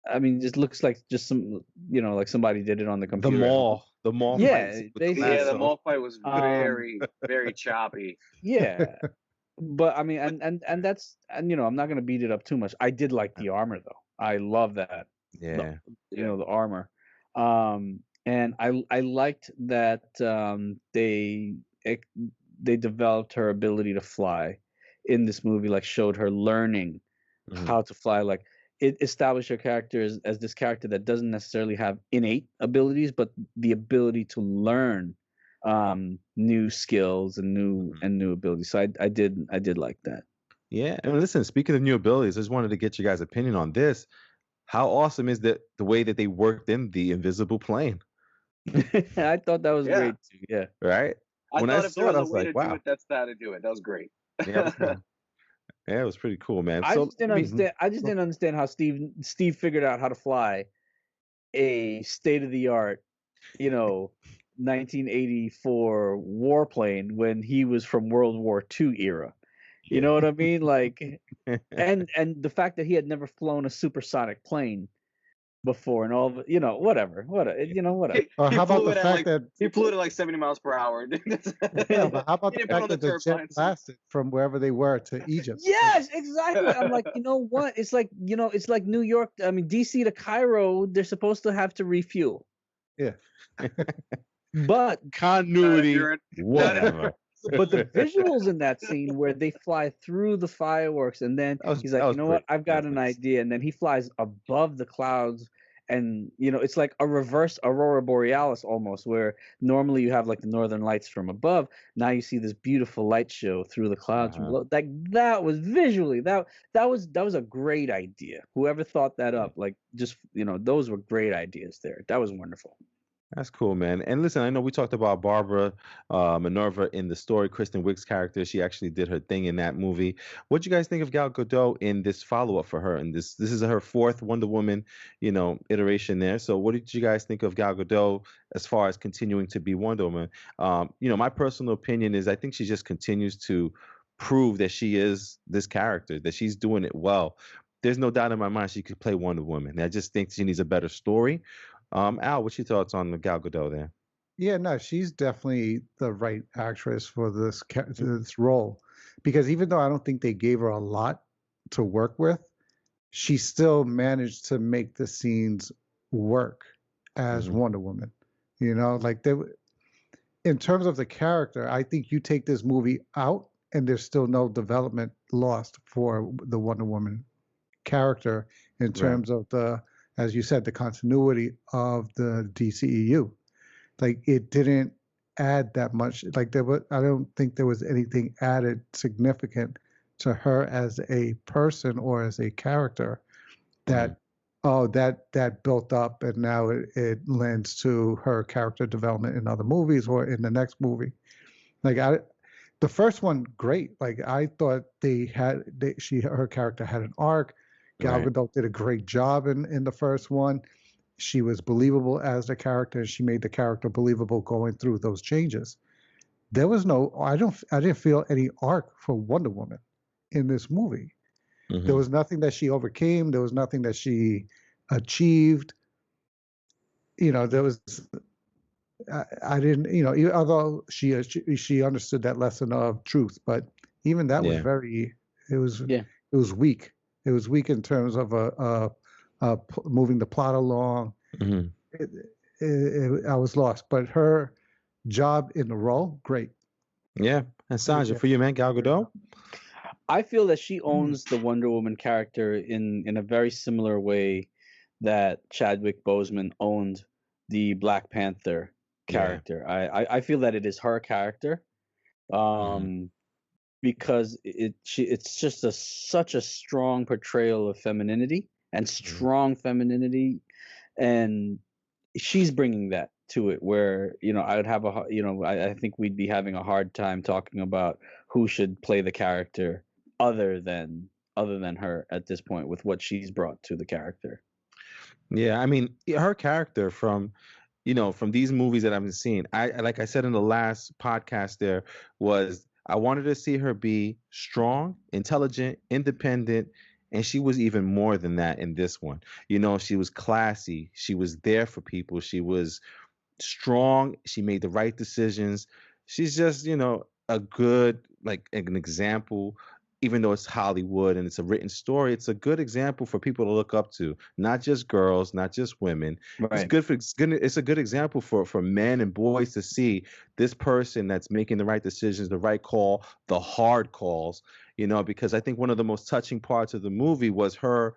I mean, just looks like just some, like somebody did it on the computer. The mall Yeah, fights with basically. The mall fight was very, very choppy. Yeah, but I mean, and that's I'm not gonna beat it up too much. I did like the armor though. I love that. Yeah. The armor. And I liked that they developed her ability to fly in this movie, like showed her learning how to fly. Like it established her character as this character that doesn't necessarily have innate abilities, but the ability to learn new skills and new abilities. So I did like that. Yeah. And listen, speaking of new abilities, I just wanted to get your guys' opinion on this. How awesome is the way that they worked in the invisible plane? I thought that was great too. Yeah. Right? When I saw it, I was like, wow. That's how to do it. That was great. Yeah. Yeah, it was pretty cool, man. I just didn't understand how Steve figured out how to fly a state-of-the-art, 1984 warplane when he was from World War II era. You know what I mean? Like, and the fact that he had never flown a supersonic plane before, and all of you know, whatever, whatever. Or He how about flew the it at fact like that he flew it at like 70 miles per hour. yeah, but how about He the didn't put fact on the that the jet turbines. blasted from wherever they were to Egypt? Yes, exactly. I'm like, you know what? It's like, it's like New York. I mean, DC to Cairo. They're supposed to have to refuel, Yeah. but Not if Continuity, you're in, whatever. but the visuals in that scene where they fly through the fireworks, and then he's like, that you was know great. what? I've got an idea, and then he flies above the clouds, and it's like a reverse aurora borealis almost, where normally you have like the northern lights from above. Now you see this beautiful light show through the clouds from below. Like that was visually that was a great idea. Whoever thought that up, like just those were great ideas there. That was wonderful. That's cool, man. And listen, I know we talked about Barbara Minerva in the story. Kristen Wiig's character, she actually did her thing in that movie. What do you guys think of Gal Gadot in this follow-up for her? And this is her fourth Wonder Woman, iteration there. So what did you guys think of Gal Gadot as far as continuing to be Wonder Woman? My personal opinion is I think she just continues to prove that she is this character, that she's doing it well. There's no doubt in my mind she could play Wonder Woman. I just think she needs a better story. Al, what's your thoughts on the Gal Gadot there? Yeah, no, she's definitely the right actress for this role, because even though I don't think they gave her a lot to work with, she still managed to make the scenes work as Wonder Woman. Like in terms of the character, I think you take this movie out and there's still no development lost for the Wonder Woman character in terms of as you said, the continuity of the DCEU. Like it didn't add that much. Like I don't think there was anything added significant to her as a person or as a character that that built up, and now it lends to her character development in other movies or in the next movie. Like the first one, great. Like I thought her character had an arc. Gal Gadot did a great job in the first one. She was believable as the character, and she made the character believable going through those changes. There was I didn't feel any arc for Wonder Woman in this movie. There was nothing that she overcame. There was nothing that she achieved. There was, I didn't, although she understood that lesson of truth, but even that was it was weak. It was weak in terms of moving the plot along. I was lost, but her job in the role, great. Yeah, and Sanja, for you, man, Gal Gadot. I feel that she owns the Wonder Woman character in a very similar way that Chadwick Boseman owned the Black Panther character. I feel that it is her character, because it's just such a strong portrayal of femininity and strong femininity, and she's bringing that to it. Where I would have I think we'd be having a hard time talking about who should play the character other than her at this point with what she's brought to the character. Yeah, I mean, her character from these movies that I've been seeing, like I said in the last podcast, there was I wanted to see her be strong, intelligent, independent, and she was even more than that in this one. She was classy. She was there for people. She was strong. She made the right decisions. She's just, a good, like an example, even though it's Hollywood and it's a written story, it's a good example for people to look up to, not just girls, not just women. Right. It's a good example for men and boys to see this person that's making the right decisions, the right call, the hard calls, because I think one of the most touching parts of the movie was her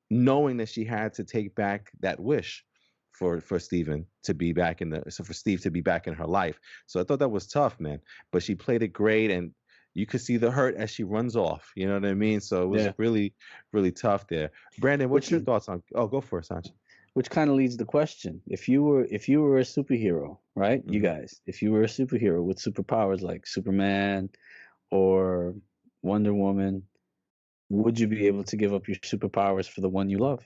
knowing that she had to take back that wish for Steven to be back for Steve to be back in her life. So I thought that was tough, man. But she played it great, and you could see the hurt as she runs off. You know what I mean? So it was really, really tough there. Brandon, what's your thoughts on? Oh, go for it, Sanj. Which kind of leads the question: if you were a superhero, right? You guys, if you were a superhero with superpowers like Superman or Wonder Woman, would you be able to give up your superpowers for the one you love?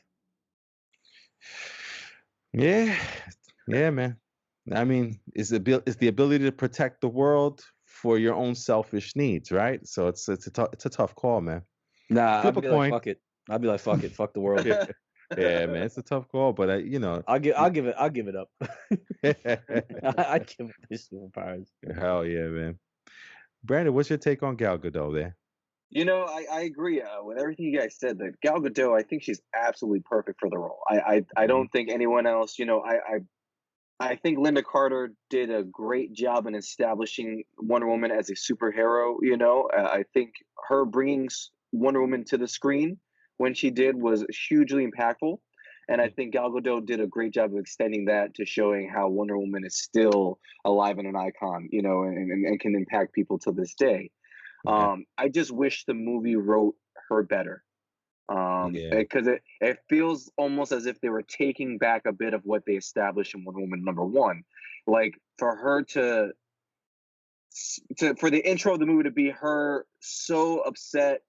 Yeah, man. I mean, it's the ability to protect the world for your own selfish needs, right? So it's a tough call, man. Nah, Flip I'd be a coin. like, fuck it. I'd be like, fuck it, fuck the world. Yeah, man, it's a tough call, but I'll give it up. I give up his superpowers. hell yeah, man. Brandon, what's your take on Gal Gadot there? I agree with everything you guys said. That Gal Gadot, I think she's absolutely perfect for the role. I don't think anyone else. I think Linda Carter did a great job in establishing Wonder Woman as a superhero. I think her bringing Wonder Woman to the screen when she did was hugely impactful. And I think Gal Gadot did a great job of extending that to showing how Wonder Woman is still alive and an icon, and can impact people to this day. Yeah. I just wish the movie wrote her better. Yeah. Because it feels almost as if they were taking back a bit of what they established in Wonder Woman #1. Like for her for the intro of the movie to be her so upset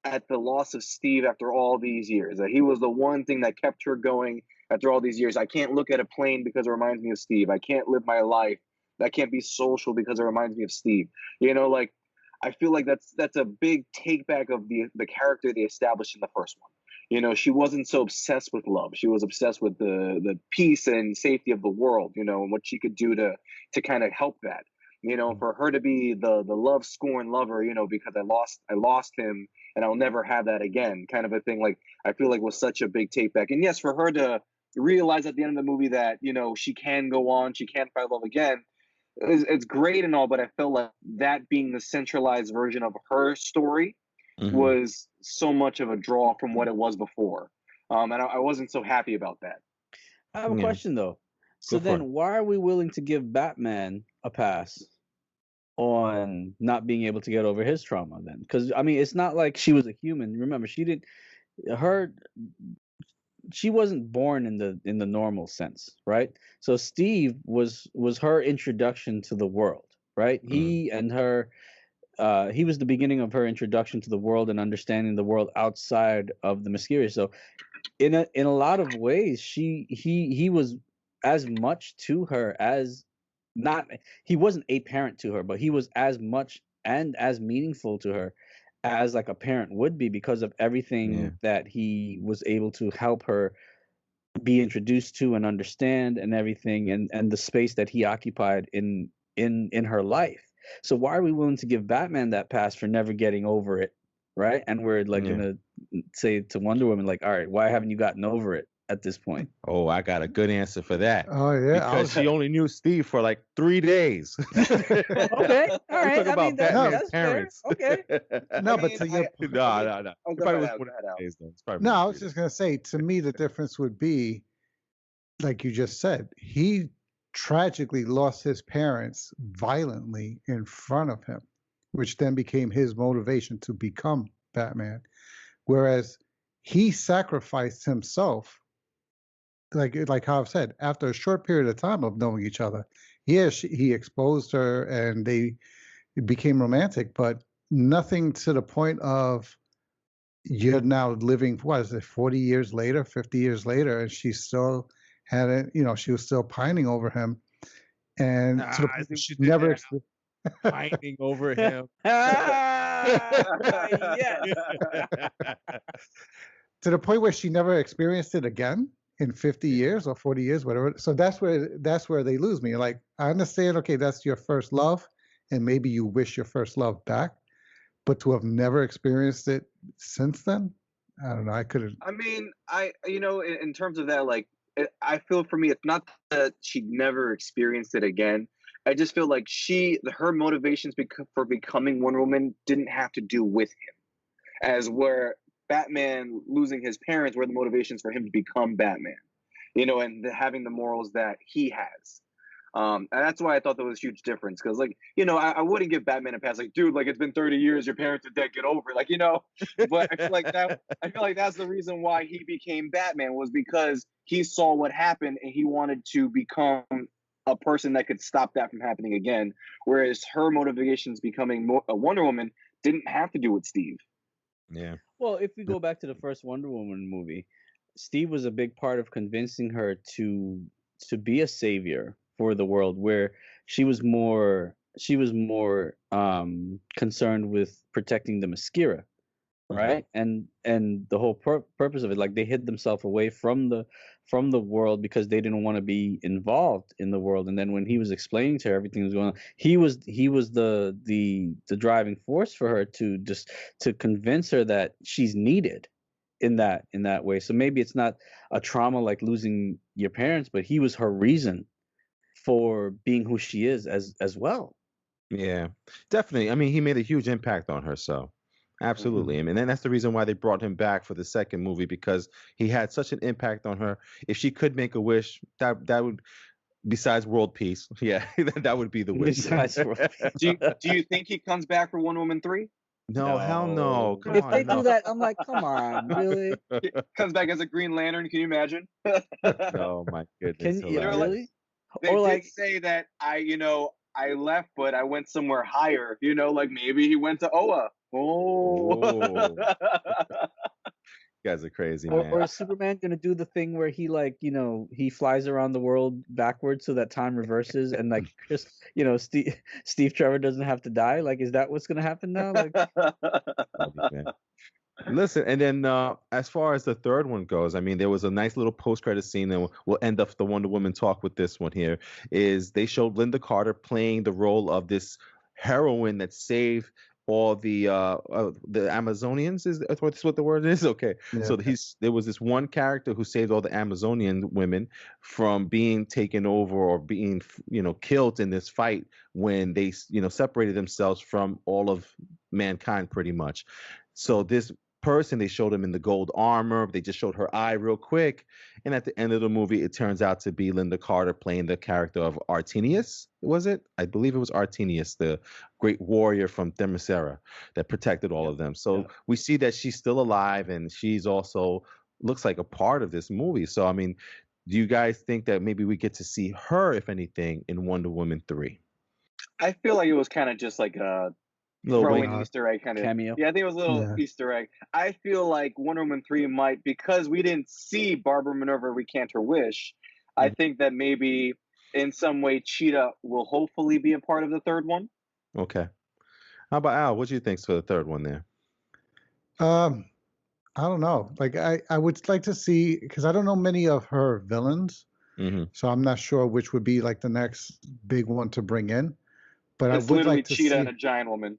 at the loss of Steve after all these years. That he was the one thing that kept her going after all these years. I can't look at a plane because it reminds me of Steve. I can't live my life. I can't be social because it reminds me of Steve. Like I feel like that's a big take back of the character they established in the first one. She wasn't so obsessed with love. She was obsessed with the peace and safety of the world, and what she could do to kind of help that. For her to be the love scorn lover, because I lost him and I'll never have that again, kind of a thing. Like I feel like was such a big take back. And yes, for her to realize at the end of the movie that she can go on, she can find love again. It's great and all, but I felt like that being the centralized version of her story was so much of a draw from what it was before, and I wasn't so happy about that. I have a Yeah. question though. So Go for then, it. why are we willing to give Batman a pass on not being able to get over his trauma then? Because I mean, it's not like she was a human. Remember, she wasn't born in the normal sense, right? So Steve was her introduction to the world, right? He and her he was the beginning of her introduction to the world and understanding the world outside of the Mysterious. So in a lot of ways, he was as much to her as not he wasn't a parent to her, but he was as much and as meaningful to her as like a parent would be because of everything that he was able to help her be introduced to and understand and everything and the space that he occupied in her life. So why are we willing to give Batman that pass for never getting over it, right? And we're like gonna say to Wonder Woman, like, all right, why haven't you gotten over it at this point? Oh, I got a good answer for that. Oh yeah, Because she only knew Steve for like 3 days. Okay, all right. Talk about Batman's that's parents. fair. Okay. no, I but mean, to your No. Oh, It go probably ahead, was Al, more go than ahead, Al. 3 days though. It's probably no, more I than was 3 just gonna say, to me, the difference would be, like you just said, he tragically lost his parents violently in front of him, which then became his motivation to become Batman. Whereas he sacrificed himself, like how I've said, after a short period of time of knowing each other. Yes, he exposed her and they became romantic, but nothing to the point of you're now living, what is it, 40 years later, 50 years later, and she still had it, she was still pining over him. And to the I point see where what she you did never, there. Pining over him. Yes. to the point where she never experienced it again in 50 years or 40 years, whatever. So that's where they lose me. Like, I understand, okay, that's your first love, and maybe you wish your first love back, but to have never experienced it since then, I don't know. I couldn't. I mean, in terms of that, like, I feel for me, it's not that she never experienced it again. I just feel like her motivations for becoming Wonder Woman didn't have to do with him, as where Batman losing his parents were the motivations for him to become Batman, and having the morals that he has. And that's why I thought there was a huge difference. Because, like, I wouldn't give Batman a pass. Like, dude, like, it's been 30 years, your parents are dead, get over it. Like, But I feel like that's the reason why he became Batman, was because he saw what happened and he wanted to become a person that could stop that from happening again. Whereas her motivations becoming a Wonder Woman didn't have to do with Steve. Yeah. Well, if we go back to the first Wonder Woman movie, Steve was a big part of convincing her to be a savior for the world, where she was more concerned with protecting the Mascara, right? And the whole purpose of it, like they hid themselves away from the world because they didn't want to be involved in the world. And then when he was explaining to her everything that was going on, he was the driving force for her to just to convince her that she's needed in that way. So maybe it's not a trauma like losing your parents, but he was her reason for being who she is as well. Yeah, definitely. I mean, he made a huge impact on her, so Mhm. absolutely. I mean, and that's the reason why they brought him back for the second movie because he had such an impact on her. If she could make a wish, that would, besides world peace, yeah, that would be the wish there. Besides for Do you think he comes back for Wonder Woman 3? No, hell no. no. Come If they on, do no. that, I'm like, come on, really? Comes back as a Green Lantern, can you imagine? Oh my goodness, Can you They're like, hilarious. really? they Or did like, say that I left, but I went somewhere higher. Like maybe he went to Oa. Oh. Oh, you guys are crazy, man. or is Superman gonna do the thing where he like, he flies around the world backwards so that time reverses and like Steve Trevor doesn't have to die? Like, is that what's gonna happen now? Like, Funny, man. Listen, and then as far as the third one goes, I mean, there was a nice little post-credit scene, and we'll end up the Wonder Woman talk with this one here. Is they showed Linda Carter playing the role of this heroine that saved all the Amazonians. Is what the word is? Okay, Yeah. so there was this one character who saved all the Amazonian women from being taken over or being killed in this fight when they separated themselves from all of mankind pretty much. So this person, they showed him in the gold armor. They just showed her eye real quick, and at the end of the movie, it turns out to be Linda Carter playing the character of Artinius. Was it? I believe it was Artinius, the great warrior from Themyscira that protected all yeah, of them. So yeah. we see that she's still alive, and she's also looks like a part of this movie. So I mean, do you guys think that maybe we get to see her, if anything, in Wonder Woman 3? I feel like it was kind of just like a Little throw in wink. Nod. Easter egg kind of. Cameo. Yeah, I think it was a little Yeah. Easter egg. I feel like Wonder Woman 3 might, because we didn't see Barbara Minerva recant her wish, I Mhm. think that maybe in some way Cheetah will hopefully be a part of the third one. Okay. How about Al? What do you think's for the third one there? Um, I don't know. Like I would like to see because I don't know many of her villains, Mm-hmm. so I'm not sure which would be like the next big one to bring in. But I It's would literally like to Cheetah and see a giant woman.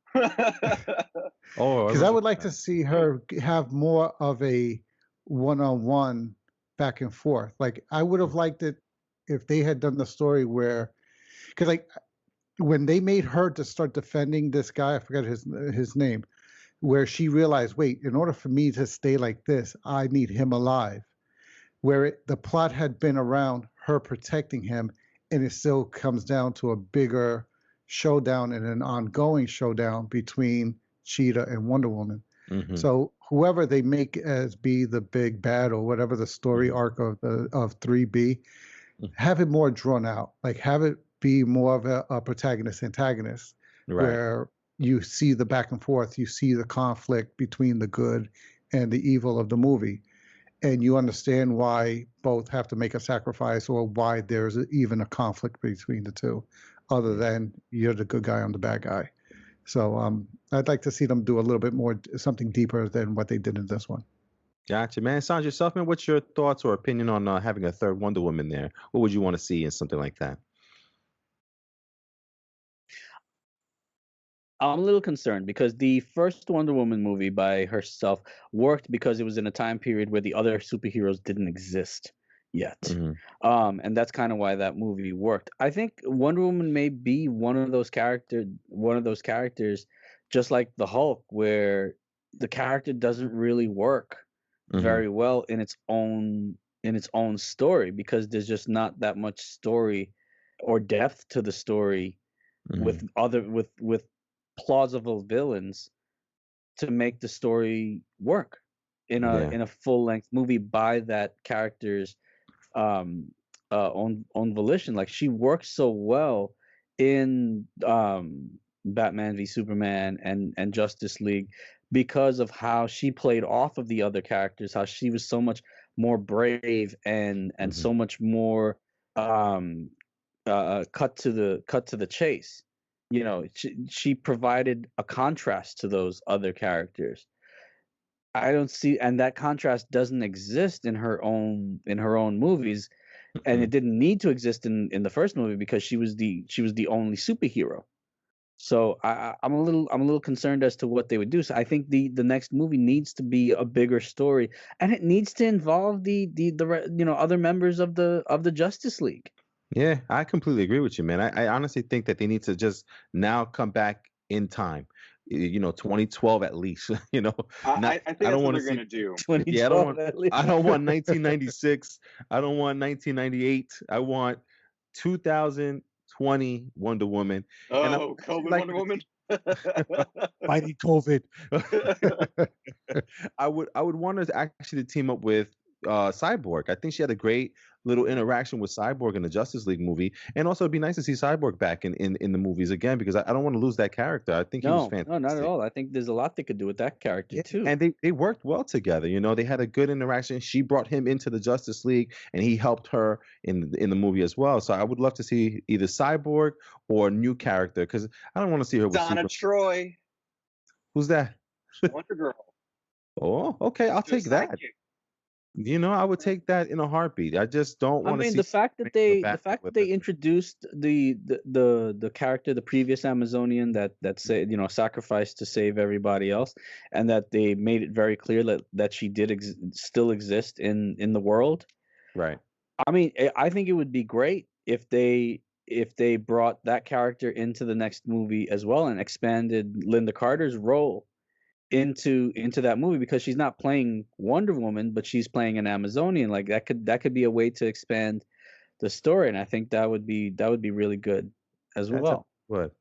Oh, I because I remember would like to that. see her have more of a one-on-one back and forth. Like I would have liked it if they had done the story where, because like when they made her to start defending this guy, I forgot his name, where she realized, wait, in order for me to stay like this, I need him alive. Where the plot had been around her protecting him, and it still comes down to a bigger showdown and an ongoing showdown between Cheetah and Wonder Woman. Mm-hmm. So whoever they make as be the big bad or whatever the story Mhm. arc of 3B, Mhm. have it more drawn out. Like have it be more of a protagonist antagonist Right. where you see the back and forth, you see the conflict between the good and the evil of the movie, and you understand why both have to make a sacrifice or why there's even a conflict between the two, other Yeah. than you're the good guy, I'm the bad guy. So I'd like to see them do a little bit more, something deeper than what they did in this one. Gotcha, man. Sandra, yourself, man, what's your thoughts or opinion on having a third Wonder Woman there? What would you want to see in something like that? I'm a little concerned because the first Wonder Woman movie by herself worked because it was in a time period where the other superheroes didn't exist yet. Mm-hmm. And that's kind of why that movie worked. I think Wonder Woman may be one of those characters, just like the Hulk, where the character doesn't really work Mm-hmm. very well in its own story because there's just not that much story or depth to the story Mm-hmm. with with plausible villains to make the story work Yeah. in a full length movie by that character's um own volition. Like she works so well in Batman v Superman and Justice League because of how she played off of the other characters, how she was so much more brave and Mm-hmm. so much more um cut to the chase. She provided a contrast to those other characters. I don't see, and that contrast doesn't exist in her own movies, and Mhm. it didn't need to exist in the first movie because she was the only superhero. So I'm a little concerned as to what they would do. So I think the next movie needs to be a bigger story, and it needs to involve other members of the Justice League. Yeah, I completely agree with you, man. I honestly think that they need to just now come back in time. 2012 at least. Not. I think I that's don't what want to they're see. gonna do. Yeah, I don't 2012 want. at least. I don't want 1996. I don't want 1998. I want 2020 Wonder Woman, and I would Oh, actually COVID like Wonder to Woman. Fighting COVID. I would want her to actually team up with Cyborg. I think she had a great little interaction with Cyborg in the Justice League movie, and also it'd be nice to see Cyborg back in the movies again because I don't want to lose that character. I think he was No, no, not at fantastic. all. I think there's a lot they could do with that character Yeah, too. and they worked well together. They had a good interaction. She brought him into the Justice League, and he helped her in the movie as well. So I would love to see either Cyborg or a new character because I don't want to see her with Donna Super. Troy, Who's that? Wonder Girl, Oh, okay, I'll your take that. sidekick. I would take that in a heartbeat. I just don't I want to mean, see the Batman fact that with they it. introduced the character, the previous Amazonian that said, sacrificed to save everybody else, and that they made it very clear that she did still exist in the world. Right. I mean, I think it would be great if they brought that character into the next movie as well and expanded Linda Carter's role into that movie because she's not playing Wonder Woman, but she's playing an Amazonian. Like that could be a way to expand the story, and I think that would be really good as That's well. what.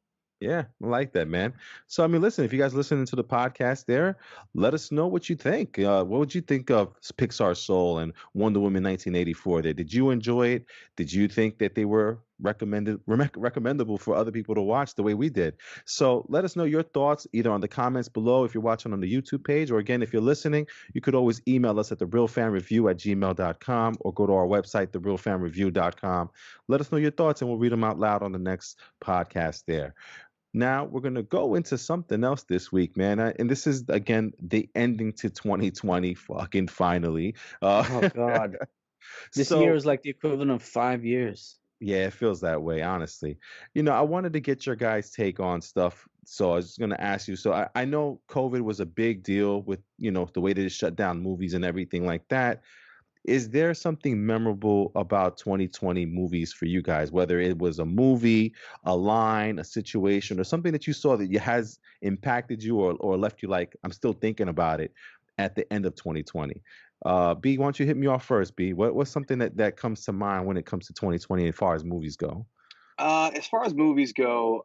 Yeah, I like that, man. So, I mean, listen, if you guys listening to the podcast there, let us know what you think. What would you think of Pixar Soul and Wonder Woman 1984 there? Did you enjoy it? Did you think that they were recommendable for other people to watch the way we did? So, let us know your thoughts either on the comments below if you're watching on the YouTube page, or again, if you're listening, you could always email us at therealfanreview@gmail.com or go to our website, therealfanreview.com. Let us know your thoughts and we'll read them out loud on the next podcast there. Now we're gonna go into something else this week, man. And this is again the ending to 2020. Fucking finally. Oh God, this year So is like the equivalent of 5 years. yeah, it feels that way, honestly. I wanted to get your guys' take on stuff. So I was just gonna ask you. So I know COVID was a big deal with the way that it shut down movies and everything like that. Is there something memorable about 2020 movies for you guys, whether it was a movie, a line, a situation, or something that you saw that has impacted you or left you like, I'm still thinking about it at the end of 2020? B, why don't you hit me off first, B? What's something that comes to mind when it comes to 2020 as far as movies go? As far as movies go,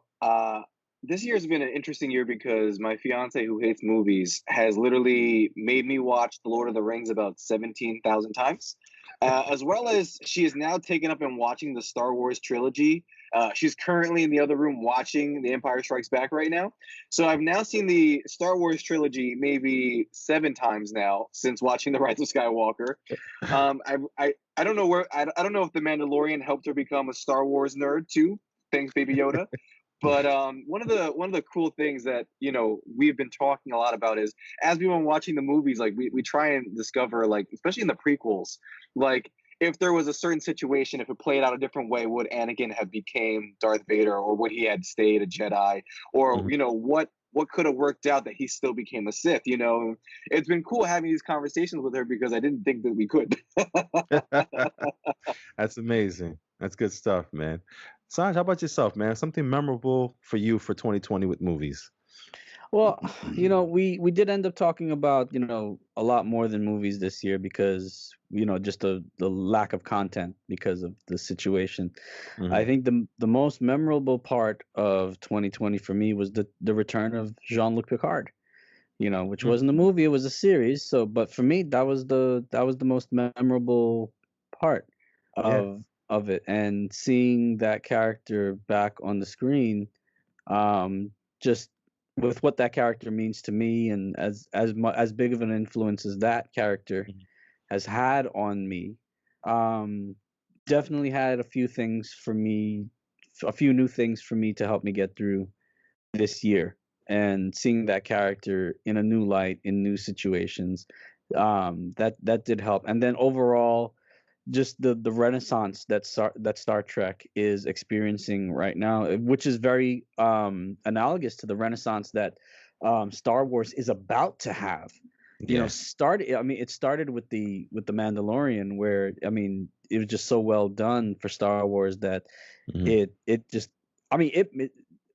this year's been an interesting year because my fiance, who hates movies, has literally made me watch The Lord of the Rings about 17,000 times, as well as she is now taken up in watching the Star Wars trilogy. She's currently in the other room watching The Empire Strikes Back right now. So I've now seen the Star Wars trilogy maybe 7 times now since watching The Rise of Skywalker. I don't know I don't know if the Mandalorian helped her become a Star Wars nerd too. Thanks, Baby Yoda. But one of the cool things that we've been talking a lot about is as we've been watching the movies, like we try and discover, like especially in the prequels, like if there was a certain situation, if it played out a different way, would Anakin have became Darth Vader, or would he had stayed a Jedi, or Mhm. what could have worked out that he still became a Sith? It's been cool having these conversations with her because I didn't think that we could. That's amazing. That's good stuff, man. Sanj, how about yourself, man? Something memorable for you for 2020 with movies? Well, we did end up talking about, a lot more than movies this year because, just the lack of content because of the situation. I Mhm. think the most memorable part of 2020 for me was the return of Jean-Luc Picard, which wasn't a Mhm. movie, it was a series. So, but for me, that was the most memorable part Yeah. of it, and seeing that character back on the screen, just with what that character means to me, and as big of an influence as that character Mhm. has had on me, um, definitely had a few new things for me to help me get through this year. and seeing that character in a new light, in new situations, that did help. And then overall, just the renaissance that Star Trek is experiencing right now, which is very analogous to the renaissance that Star Wars is about to have. You know, it started with the Mandalorian, where I mean, it was just so well done for Star Wars that it just, I mean,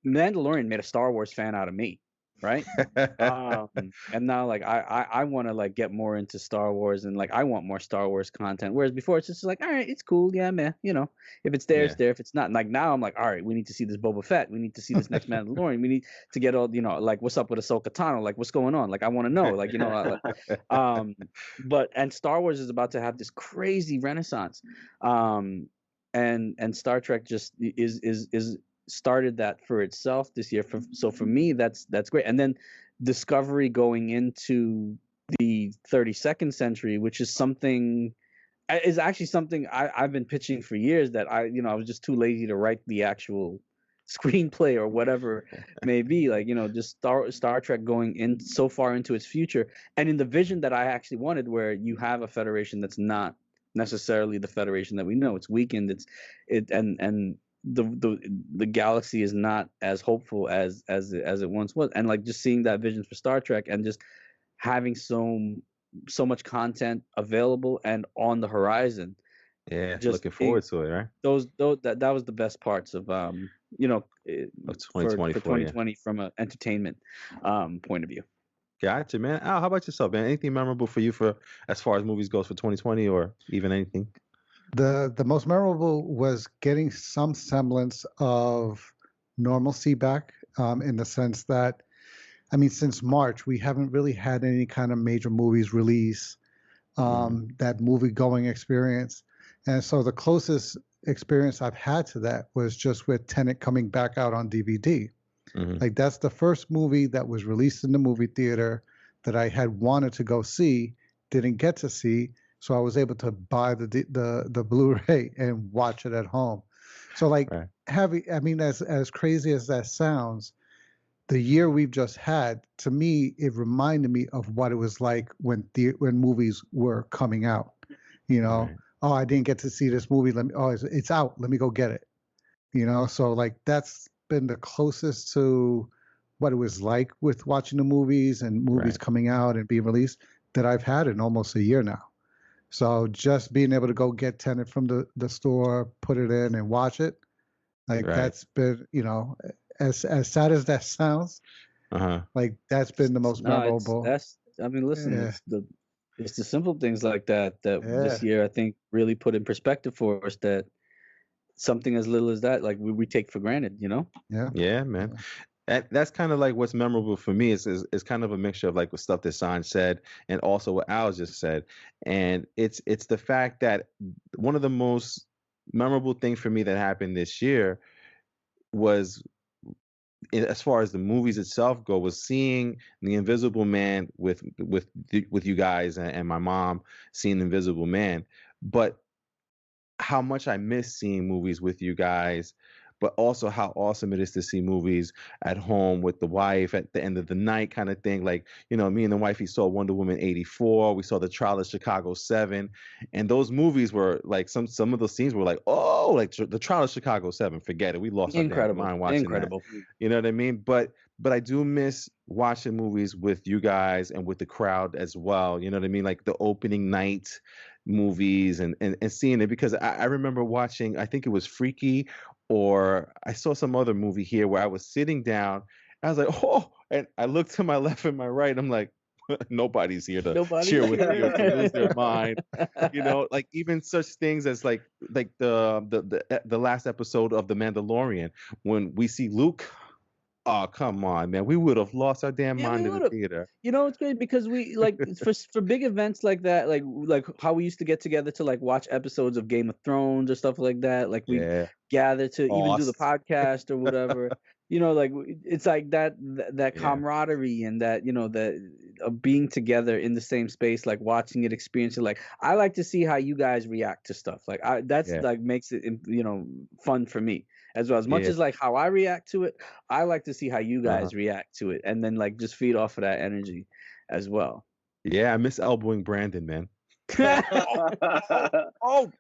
Mandalorian made a Star Wars fan out of me, right? And now like I want to like get more into Star Wars, and like I want more Star Wars content. Whereas before it's just like, all right, it's cool, yeah, man. You know, if it's there, it's there. If it's not, like now I'm like, all right, we need to see this Boba Fett. We need to see this next Mandalorian. We need to get all, you know, like what's up with Ahsoka Tano? Like what's going on? Like I want to know. Like, you know, but and Star Wars is about to have this crazy renaissance, and Star Trek just is started that for itself this year. So for me, that's great. And then Discovery going into the 32nd century, which is actually something I've been pitching for years, that I was just too lazy to write the actual screenplay or whatever may be. Like, you know, just Star Trek going in so far into its future, and in the vision that I actually wanted, where you have a Federation that's not necessarily the Federation that we know. It's weakened. And the galaxy is not as hopeful as it once was. And like just seeing that vision for Star Trek, and just having so much content available and on the horizon. Yeah, just looking forward to it, right? That was the best parts of of 2020 for 2020 from an entertainment point of view. Gotcha, man. Al, how about yourself, man? Anything memorable for you for as far as movies goes for 2020, or even anything? The most memorable was getting some semblance of normalcy back, in the sense that, I mean, since March, we haven't really had any kind of major movies release, that movie-going experience. And so the closest experience I've had to that was just with Tenet coming back out on DVD. Like that's the first movie that was released in the movie theater that I had wanted to go see, didn't get to see. So I was able to buy the Blu-ray and watch it at home. So like I mean, as crazy as that sounds, the year we've just had, to me, it reminded me of what it was like when movies were coming out. You know, oh, I didn't get to see this movie. It's out. Let me go get it. You know, so like that's been the closest to what it was like with watching the movies and movies coming out and being released that I've had in almost a year now. So just being able to go get Tenet from the store, put it in and watch it, like that's been, you know, as sad as that sounds, like that's been the most memorable. I mean, listen, it's the simple things like that this year I think really put in perspective for us, that something as little as that, like we take for granted, you know? Yeah, man. That's kind of like what's memorable for me is kind of a mixture of like what stuff that Sanj said and also what Al just said. And it's the fact that one of the most memorable things for me that happened this year was, as far as the movies itself go, was seeing The Invisible Man with you guys and my mom, seeing The Invisible Man. But how much I miss seeing movies with you guys, but also how awesome it is to see movies at home with the wife at the end of the night kind of thing. Like, you know, me and the wifey saw Wonder Woman 84. We saw The Trial of Chicago 7. And those movies were like, some of those scenes were like, oh, like The Trial of Chicago 7, forget it. We lost our damn mind watching that. You know what I mean? But I do miss watching movies with you guys and with the crowd as well. You know what I mean? Like the opening night movies and seeing it, because I remember watching, I think it was Freaky, or I saw some other movie here where I was sitting down. I was like, oh, and I looked to my left and my right. I'm like, nobody's here to cheer with me or to lose their mind. You know, like even such things as like the last episode of The Mandalorian, when we see Luke. Oh, come on, man. We would have lost our damn mind in the theater. You know, it's great because we like for big events like that, like how we used to get together to like watch episodes of Game of Thrones or stuff like that. Like we gather to even do the podcast or whatever. You know, like it's like that camaraderie and that, you know, that of being together in the same space, like watching it, experiencing. Like I like to see how you guys react to stuff. Like that's Yeah. like makes it fun for me as well. As much Yeah. as like how I react to it, I like to see how you Uh-huh. guys react to it, and then like just feed off of that energy as well. Yeah, I miss elbowing Brandon, man. Oh,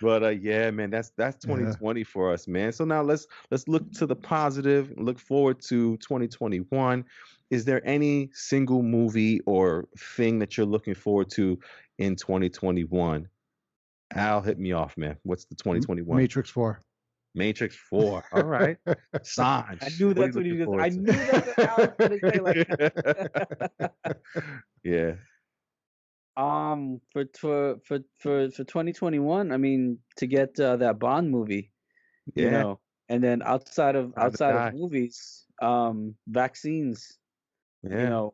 But yeah, man, that's Yeah. 2020 for us, man. So now let's look to the positive, look forward to 2021. Is there any single movie or thing that you're looking forward to in 2021? Al, hit me off, man. What's the 2021? Matrix 4. Matrix 4. All right. Sanj, I knew what are you that's what he looking was. I forward knew that's what Al was gonna say. Like, to? Yeah. for 2021, I mean, to get that Bond movie, Yeah. and then outside Time to of die. movies, vaccines, Yeah.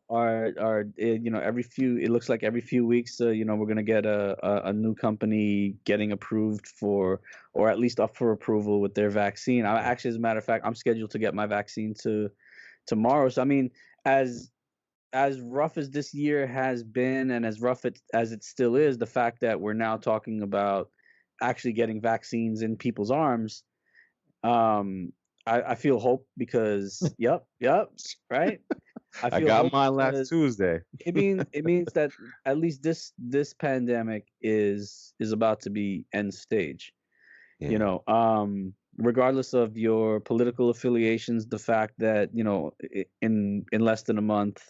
it looks like every few weeks, we're gonna get a new company getting approved for, or at least up for approval with their vaccine. I actually, as a matter of fact, I'm scheduled to get my vaccine tomorrow. So I mean, as rough as this year has been, and as rough as it still is, the fact that we're now talking about actually getting vaccines in people's arms, I feel hope because, yep, right. I feel got hope mine last because Tuesday. it means that at least this pandemic is about to be end stage. Yeah. Regardless of your political affiliations, the fact that in less than a month,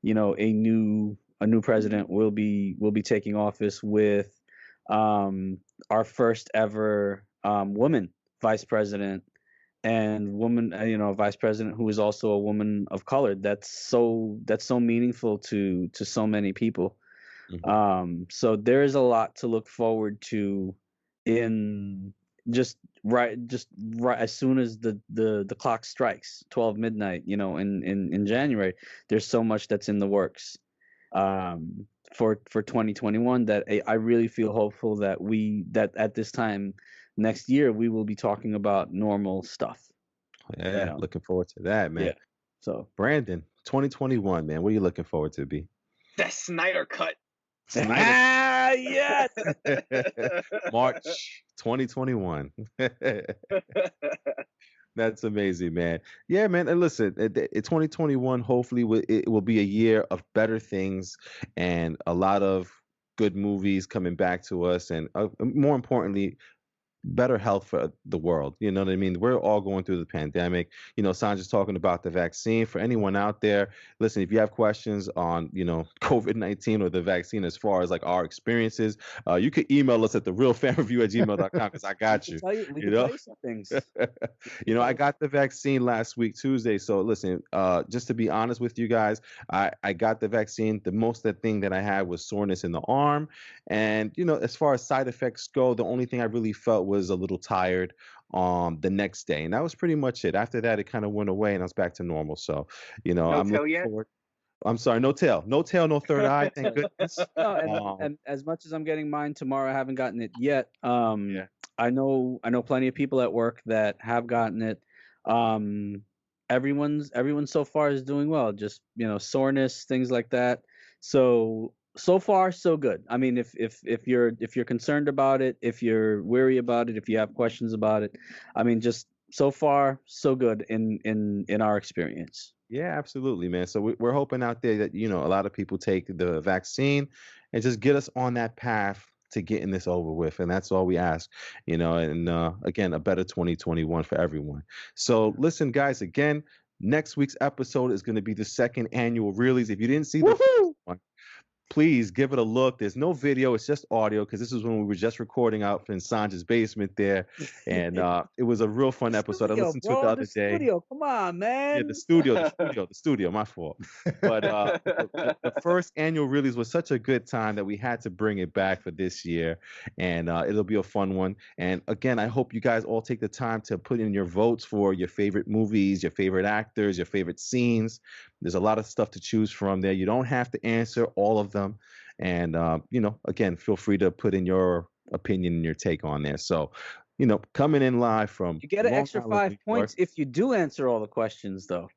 a new president will be taking office with our first ever woman vice president, and woman vice president who is also a woman of color. That's so meaningful to so many people. So there is a lot to look forward to in just right as soon as the clock strikes 12 midnight, in January. There's so much that's in the works for 2021 that I really feel hopeful that at this time next year we will be talking about normal stuff. Yeah. Looking forward to that, man. Yeah. So Brandon, 2021, man. What are you looking forward to, B? That Snyder cut. yes. March 2021. That's amazing, man. Yeah, man. And listen, 2021, hopefully, it will be a year of better things and a lot of good movies coming back to us. And more importantly, better health for the world. You know what I mean? We're all going through the pandemic. Sanjay's talking about the vaccine. For anyone out there, listen, if you have questions on, COVID-19 or the vaccine as far as like our experiences, you could email us at therealfanreview@gmail.com because I got you. We can tell you some things. I got the vaccine last week, Tuesday. So listen, just to be honest with you guys, I got the vaccine. The most thing that I had was soreness in the arm. And, as far as side effects go, the only thing I really felt was a little tired the next day. And that was pretty much it. After that, it kind of went away and I was back to normal. So, I'm tail looking yet? forward. I'm sorry, no tail, no third eye. Thank goodness. No, and as much as I'm getting mine tomorrow, I haven't gotten it yet. Yeah. I know plenty of people at work that have gotten it. Everyone so far is doing well. Just soreness, things like that. So far so good. I mean, if you're concerned about it, if you're weary about it, if you have questions about it, I mean, just so far so good in our experience. Yeah, absolutely, man. So we're hoping out there that, a lot of people take the vaccine and just get us on that path to getting this over with. And that's all we ask, and again, a better 2021 for everyone. So listen, guys, again, next week's episode is going to be the second annual Reelys. If you didn't see the first one, please give it a look. There's no video, it's just audio because this is when we were just recording out in Sanjay's basement there. And it was a real fun episode. I listened to it the other day. Studio, come on, man. Yeah, the studio, my fault. But the first annual Reelys was such a good time that we had to bring it back for this year. And it'll be a fun one. And again, I hope you guys all take the time to put in your votes for your favorite movies, your favorite actors, your favorite scenes. There's a lot of stuff to choose from there. You don't have to answer all of them. And, again, feel free to put in your opinion and your take on there. So coming in live from You get an Long extra Island, 5 New points if you do answer all the questions, though.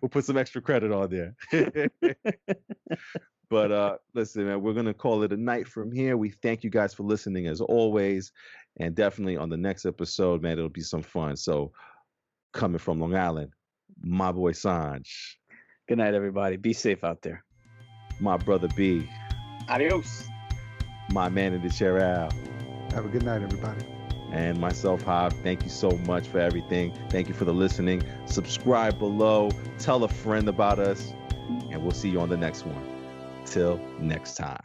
We'll put some extra credit on there. But listen, man, we're gonna call it a night from here. We thank you guys for listening as always, and definitely on the next episode, man, it'll be some fun. So, coming from Long Island, my boy Sanj, Good night, everybody. Be safe out there. my brother B, Adios. my man in the chair Al, Have a good night, everybody. and myself Hob. Thank you so much for everything. Thank you for the listening. Subscribe below. Tell a friend about us, and we'll see you on the next one. Till next time.